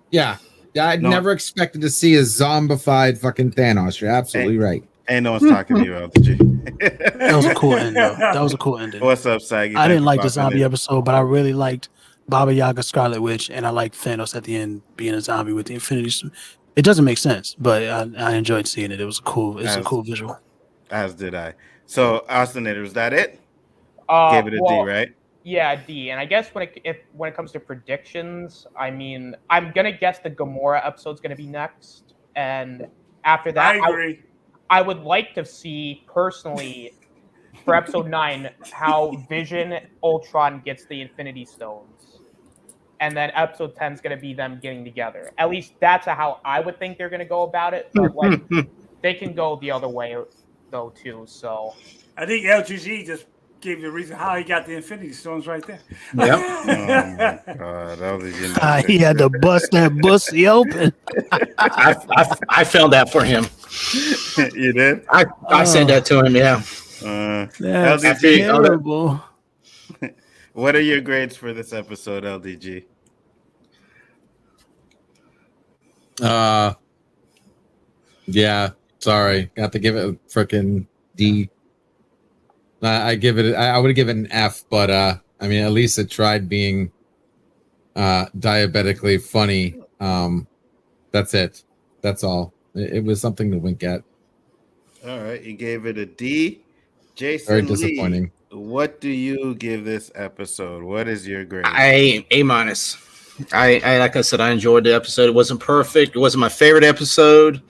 Yeah, I never expected to see a zombified fucking Thanos. You're absolutely right. Ain't no one's talking to you, LG. That was a cool ending. That was a cool ending. What's up, Saggy? I didn't like the zombie episode, but I really liked Baba Yaga, Scarlet Witch, and I liked Thanos at the end being a zombie with the Infinity Stone. It doesn't make sense, but I enjoyed seeing it. It was a cool visual. As did I. So, Austinator, is that it? Gave it a D, right? Yeah, D. And I guess when it comes to predictions, I mean, I'm gonna guess the Gamora episode's gonna be next, and after that, I agree. I would like to see personally for episode 9 how Vision Ultron gets the Infinity Stones, and then episode 10 is going to be them getting together. At least that's how I would think they're going to go about it. But like, they can go the other way though too. So I think LGG just gave you the reason how he got the Infinity Stones right there. Yep. Oh my god, LDG. He had to bust that pussy open. I found that for him. You did? I sent that to him. Yeah. That's LDG, terrible. what are your grades for this episode, LDG? Yeah, sorry, got to give it a freaking D. I give it. I would give it an F, but I mean, at least it tried being diabetically funny. That's it. That's all. It was something to wink at. All right, you gave it a D. Jason Very Lee, disappointing. what do you give this episode? What is your grade? A minus. I like I said, I enjoyed the episode. It wasn't perfect. It wasn't my favorite episode.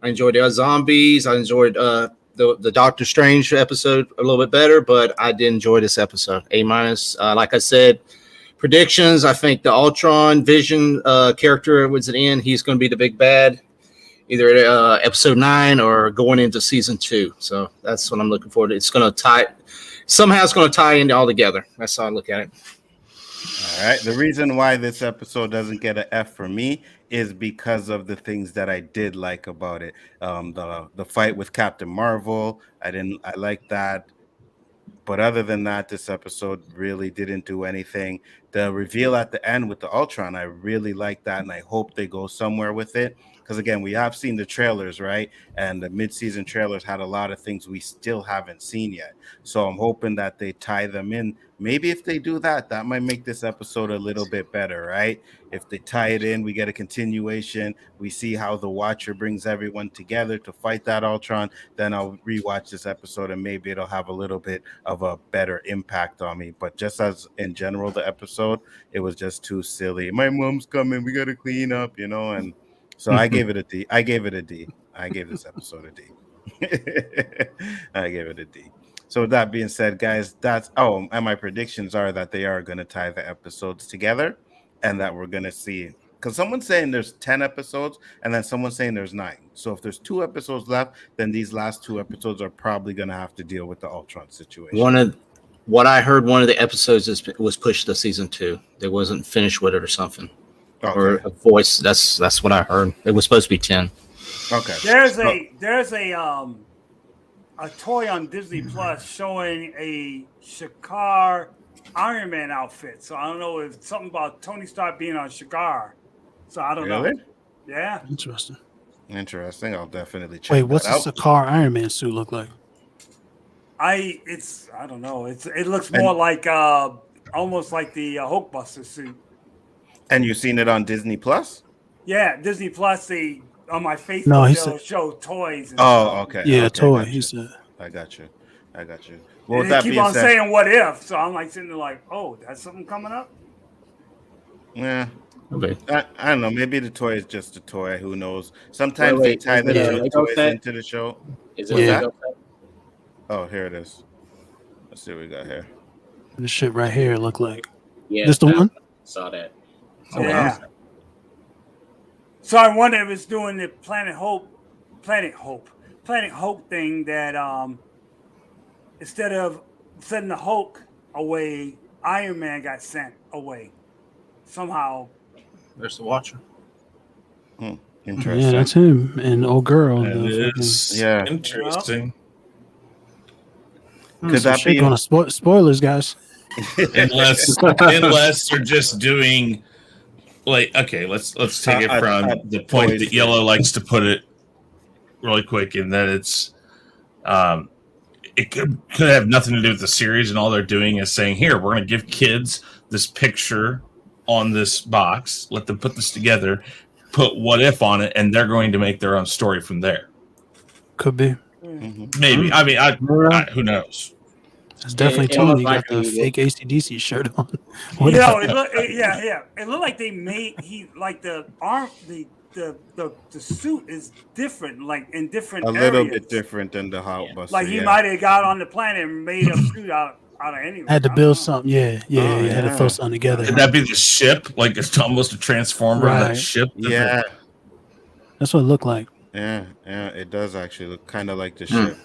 I enjoyed the zombies. I enjoyed the Doctor Strange episode a little bit better, but I did enjoy this episode. A minus. Like I said, predictions. I think the Ultron Vision character was at the end. He's going to be the big bad, either episode 9 or going into season 2. So that's what I'm looking forward to. It's going to tie. Somehow it's going to tie into all together. That's how I look at it. All right. The reason why this episode doesn't get an F for me is because of the things that I did like about it. The fight with Captain Marvel, I like that. But other than that, this episode really didn't do anything. The reveal at the end with the Ultron, I really like that, and I hope they go somewhere with it. Because again, we have seen the trailers, right? And the mid-season trailers had a lot of things we still haven't seen yet. So I'm hoping that they tie them in. Maybe if they do that, that might make this episode a little bit better, right? If they tie it in, we get a continuation. We see how the Watcher brings everyone together to fight that Ultron. Then I'll rewatch this episode and maybe it'll have a little bit of a better impact on me. But just as in general, the episode, it was just too silly. My mom's coming. We got to clean up, you know, and so I gave it a D. I gave this episode a D. I gave it a D. So with that being said, guys, and my predictions are that they are going to tie the episodes together and that we're going to see, because someone's saying there's 10 episodes and then someone's saying there's 9. So if there's 2 episodes left, then these last 2 episodes are probably going to have to deal with the Ultron situation. One of the episodes was pushed to season 2. They wasn't finished with it or something. Okay. Or a voice. That's what I heard. It was supposed to be 10. Okay. There's a toy on Disney Plus showing a Shakar Iron Man outfit. So I don't know if something about Tony Stark being on Shakar. So I don't know. Yeah. Interesting. I'll definitely check. Wait, what's that a Shakar Iron Man suit look like? I don't know. It looks more like almost like the Hulkbuster suit. And you've seen it on Disney Plus? Yeah, Disney Plus. They on my Facebook. No, he they'll said- show toys. And Okay. Yeah, okay, toy. gotcha. He said. I got you. Well, they keep on saying what if, so I'm like sitting there like, oh, that's something coming up. Yeah. Okay. I don't know. Maybe the toy is just a toy. Who knows? Sometimes they tie the toys into the show. Is it Yeah. Lego set? Oh, here it is. Let's see what we got here. This shit right here look like. Yeah, This the one? Saw that. Yeah. So I wonder if it's doing the Planet Hope thing that instead of sending the Hulk away, Iron Man got sent away somehow. There's the Watcher. Interesting. Yeah, that's him and old girl. That is Yeah. interesting. Could that be on spoilers, guys? Unless they're just doing like, okay, let's take it from the point that Yellow likes to put it really quick, and that it's it could have nothing to do with the series, and all they're doing is saying, here, we're going to give kids this picture on this box, let them put this together, put what if on it, and they're going to make their own story from there. Could be. Maybe. I mean, I who knows? It's definitely It Tony. looked He got like the he- fake ACDC shirt on. It looked like they made the the suit is different, like in different A little areas. bit different than the Hulkbuster. Like he might have got on the planet and made a suit out of anything. Had to build something. Yeah. Had to throw yeah. something together. Could that be the ship? Like it's almost a transformer of that Right. ship. Yeah, That's what it looked like. yeah. It does actually look kind of like the ship.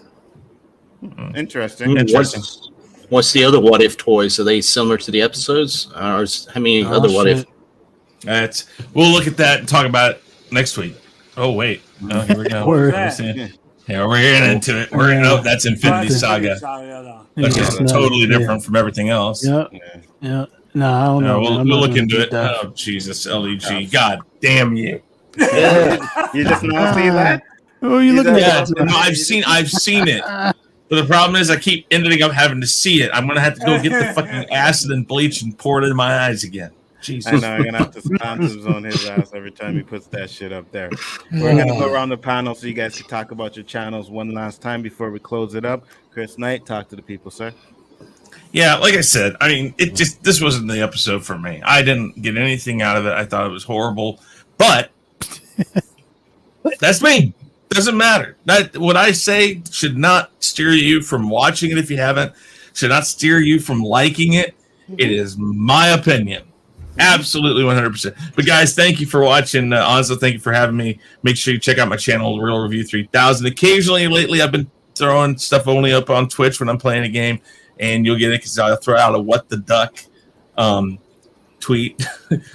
Interesting. What's the other what if toys? Are they similar to the episodes? Or how many other what if? We'll look at that and talk about it next week. Oh wait, no, here we go. Word. Yeah, we're getting into it. That's Infinity Saga. That's just totally different from everything else. Yeah. No, I don't know. We'll look into it. Oh Jesus, LEG. God damn you. You just now see that? Who are you looking at? No, I've seen it. But the problem is I keep ending up having to see it. I'm gonna have to go get the fucking acid and bleach and pour it in my eyes again. Jesus. I know, I'm gonna have to sponsors on his ass every time he puts that shit up there. We're gonna go around the panel so you guys can talk about your channels one last time before we close it up. Chris Knight, talk to the people, sir. Yeah, like I said, I mean, this wasn't the episode for me. I didn't get anything out of it. I thought it was horrible, but that's me. Doesn't matter. What I say should not steer you from watching it if you haven't. Should not steer you from liking it. It is my opinion. Absolutely 100%. But guys, thank you for watching. Also, thank you for having me. Make sure you check out my channel, Real Review 3000. Occasionally, lately, I've been throwing stuff only up on Twitch when I'm playing a game, and you'll get it because I'll throw out a what the duck tweet.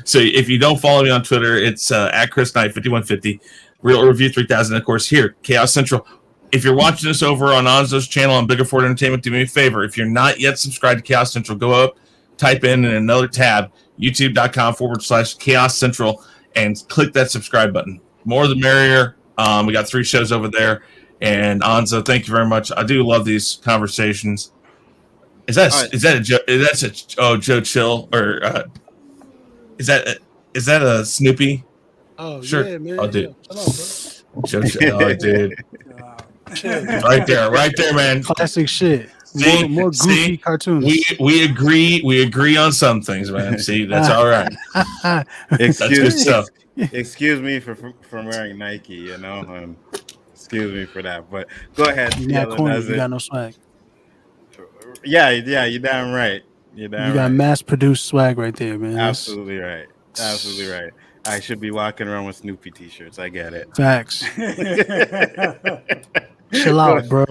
So if you don't follow me on Twitter, it's at Chris Knight 5150. Real Review 3000, of course, here, Chaos Central. If you're watching this over on Onzo's channel on Bigger Ford Entertainment, do me a favor. If you're not yet subscribed to Chaos Central, go up, type in another tab, youtube.com/Chaos Central, and click that subscribe button. More the merrier. We got 3 shows over there. And Onzo, thank you very much. I do love these conversations. Is that Joe Chill, or is that a Snoopy? Oh, sure. Yeah, man. Oh, dude. Joe Chill. Oh, dude. Right there, man. Classic shit. More goofy cartoons. We agree on some things, man. See, that's all right. That's good stuff. Excuse me for wearing Nike, you know. Excuse me for that, but go ahead. You got no swag. Yeah, you're damn right. You got mass-produced swag right there, man. Absolutely right. I should be walking around with Snoopy t-shirts. I get it. Facts. Chill out, bro.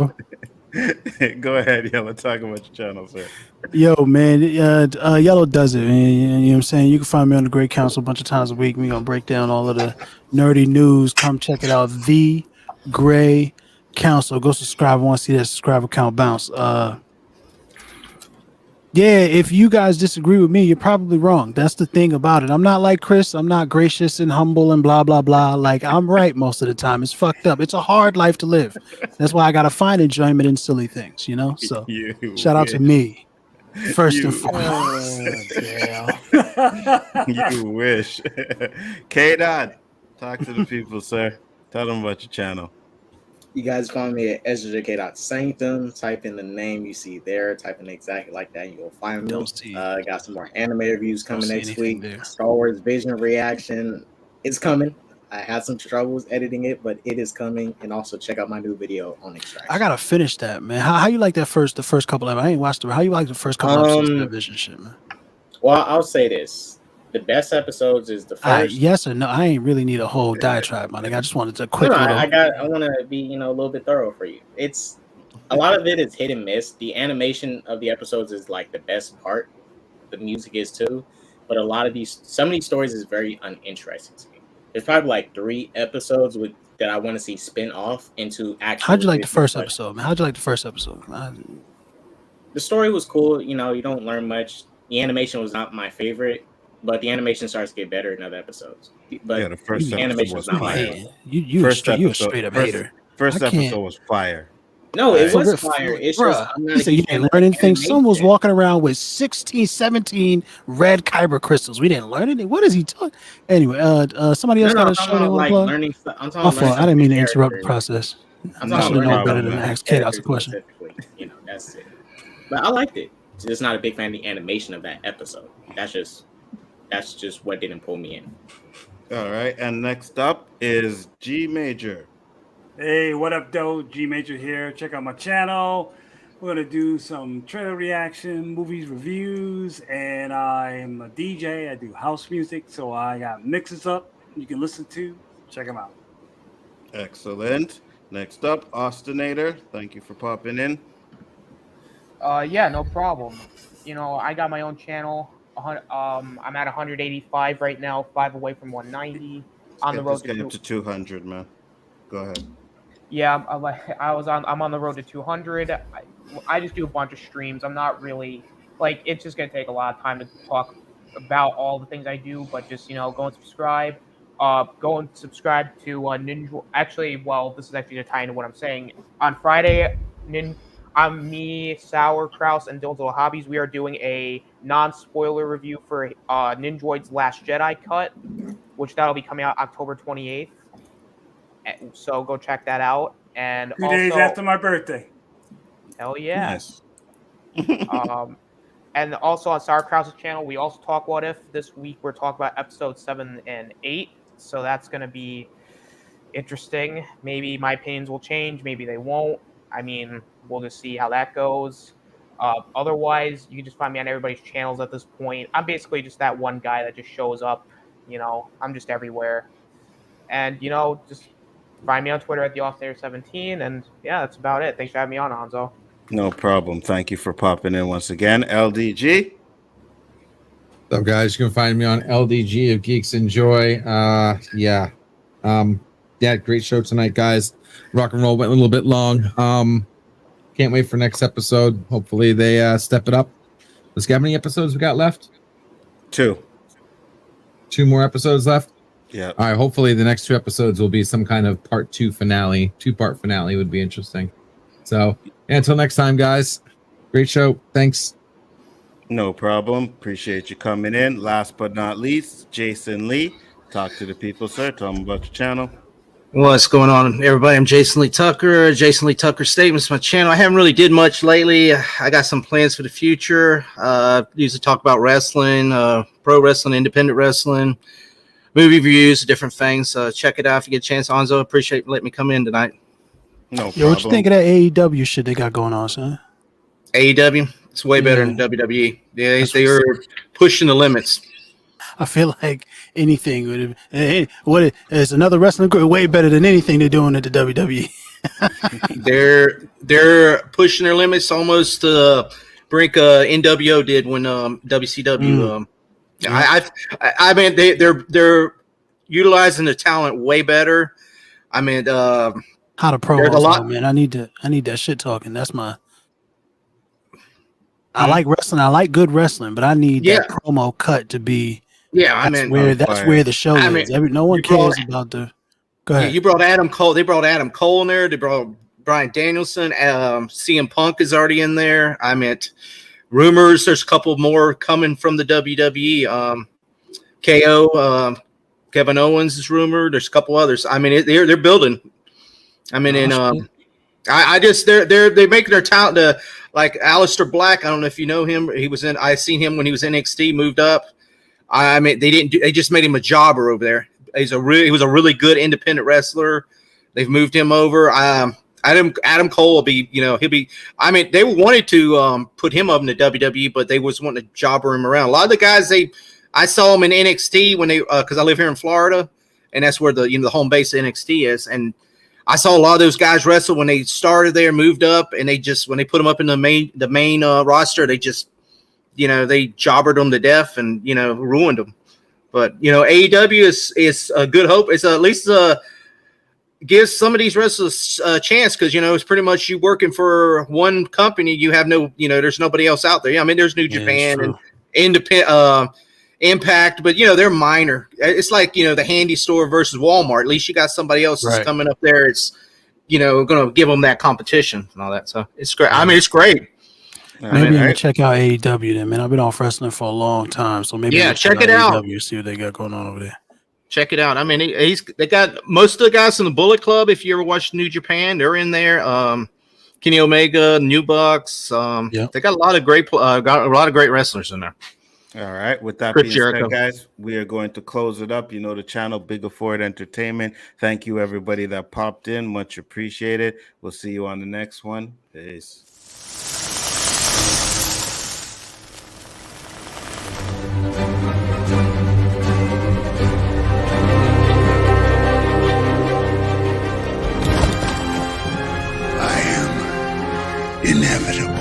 Go ahead, Yellow. Talk about your channel, sir. Yo, man. Yellow does it, man. You know what I'm saying? You can find me on the Great Council a bunch of times a week. We're going to break down all of the nerdy news. Come check it out. The Gray Council. Go subscribe. I want to see that subscriber count bounce. Yeah, if you guys disagree with me, you're probably wrong. That's the thing about it. I'm not like Chris. I'm not gracious and humble and blah, blah, blah. Like, I'm right most of the time. It's fucked up. It's a hard life to live. That's why I got to find enjoyment in silly things, you know? So, shout out to me. First and foremost. You wish. K-Dot, talk to the people, sir. Tell them about your channel. You guys find me at SJK.Sanctum. Type in the name you see there. Type in exactly like that. You'll find me. Got some more anime reviews coming next week. Star Wars Vision reaction. It's coming. I had some troubles editing it, but it is coming. And also check out my new video on Extraction. I gotta finish that, man. How you like the first couple of? I ain't watched it. How you like the first couple episodes of that Vision shit, man? Well, I'll say this. The best episodes is the first. Yes or no? I ain't really need a whole diatribe, man. I just wanted a quick. I want to be, a little bit thorough for you. It's a lot of it is hit and miss. The animation of the episodes is like the best part. The music is too, but some of these stories is very uninteresting to me. There's probably like 3 episodes that I want to see spin off into actual. How'd you like the first episode, man? The story was cool. You don't learn much. The animation was not my favorite. But the animation starts to get better in other episodes. But the first animation was not my you a straight up hater. First episode was fire. No, it was fire. It's just you said you didn't learn anything. Someone was walking around with 16, 17 red kyber crystals. We didn't learn anything. What is he talking? Anyway, somebody else got a show they want to plug. My fault. I didn't mean to interrupt the process. I should know better than ask Kate out the question. That's it. But I liked it. Just not a big fan of the animation of that episode. That's just what didn't pull me in. All right, and next up is G Major. Hey, what up, though? G Major here. Check out my channel. We're gonna do some trailer reaction, movies reviews, and I'm a DJ. I do house music, so I got mixes up you can listen to. Check them out. Excellent. Next up, Austinator. Thank you for popping in. Yeah, no problem. You know, I got my own channel. I'm at 185 right now, 5 away from 190. On the road to 200, man. Go ahead. Yeah, I'm on the road to 200. I just do a bunch of streams. I'm not really like, it's just gonna take a lot of time to talk about all the things I do, but just, you know, go and subscribe. Go and subscribe to Ninja. Actually, well, this is actually to tie into what I'm saying. On Friday, me, Sour, Kraus, and Dildo Hobbies, we are doing a non-spoiler review for Ninjoid's Last Jedi cut, which that'll be coming out October 28th. So go check that out. And 2 days after my birthday. Hell yeah. Nice. And also on Sour Krause's channel, we also talk What If. This week we're talking about episodes 7 and 8. So that's going to be interesting. Maybe my opinions will change. Maybe they won't. I mean, we'll just see how that goes. Otherwise, you can just find me on everybody's channels at this point. I'm basically just that one guy that just shows up. You know, I'm just everywhere. And, you know, just find me on Twitter at TheOffTater17. And, yeah, that's about it. Thanks for having me on, Hanzo. No problem. Thank you for popping in once again. LDG. What's up, guys? You can find me on LDG of Geeks Enjoy. Yeah, great show tonight, guys. Rock and roll went a little bit long. Can't wait for next episode. Hopefully they step it up. Let's see how many episodes we got left. 2 more episodes left. Yeah. All right. Hopefully the next 2 episodes will be some kind of part 2 finale. 2-part finale would be interesting. So until next time, guys. Great show. Thanks. No problem. Appreciate you coming in. Last but not least, Jason Lee. Talk to the people, sir. Tell them about your channel. What's going on, everybody? I'm Jason Lee Tucker. Jason Lee Tucker Statements, my channel. I haven't really did much lately. I got some plans for the future. Usually talk about wrestling, pro wrestling, independent wrestling, movie reviews, different things. Check it out if you get a chance. Anzo, appreciate you letting me come in tonight. No Yo, what you think of that AEW shit they got going on, son? AEW, it's way better than WWE. Yeah, they are pushing the limits. I feel like anything would have. What is another wrestling group way better than anything they're doing at the WWE? They're pushing their limits almost to the brink NWO did when WCW. I mean they're utilizing the talent way better. I mean how to promo, man. I need that shit talking. That's my. I like wrestling. I like good wrestling, but I need that promo cut to be. Yeah, that's where the show is. No one cares about the. Go ahead. You brought Adam Cole. They brought Adam Cole in there. They brought Bryan Danielson. CM Punk is already in there. I meant rumors. There's a couple more coming from the WWE. KO. Kevin Owens is rumored. There's a couple others. I mean, they're building. I mean, they're making their talent like Aleister Black. I don't know if you know him. I seen him when he was in NXT. Moved up. I mean, they just made him a jobber over there. He was a really good independent wrestler. They've moved him over. Adam Cole will be, he'll be. I mean, they wanted to put him up in the WWE, but they was wanting to jobber him around. A lot of the guys I saw them in NXT when because I live here in Florida, and that's where the home base of NXT is. And I saw a lot of those guys wrestle when they started there, moved up, and when they put them up in the main roster, they just. They jobbered them to death and, ruined them. But, AEW is a good hope. It's at least gives some of these wrestlers a chance because, it's pretty much you working for one company. You have no, there's nobody else out there. I mean, there's New Japan and independent Impact, but, they're minor. It's like, the handy store versus Walmart. At least you got somebody else that's coming up there. It's, going to give them that competition and all that. So it's great. I mean, it's great. Maybe I'm gonna check out AEW then, man. I've been off wrestling for a long time, so maybe check it out. AEW, see what they got going on over there. Check it out. I mean, they got most of the guys in the Bullet Club. If you ever watched New Japan, they're in there. Kenny Omega, New Bucks. They got a lot of great wrestlers in there. All right. With that Chris being Jericho. said, guys, we are going to close it up. You know the channel, Bigger Ford Entertainment. Thank you, everybody that popped in. Much appreciated. We'll see you on the next one. Peace. I am inevitable.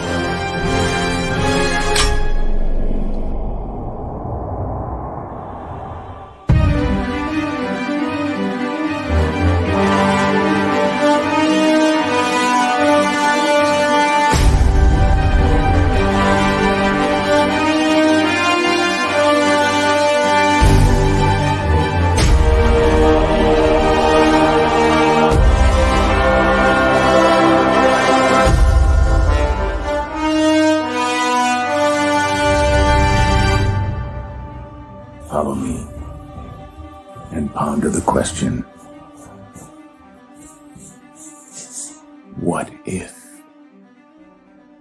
Follow me and ponder the question, what if?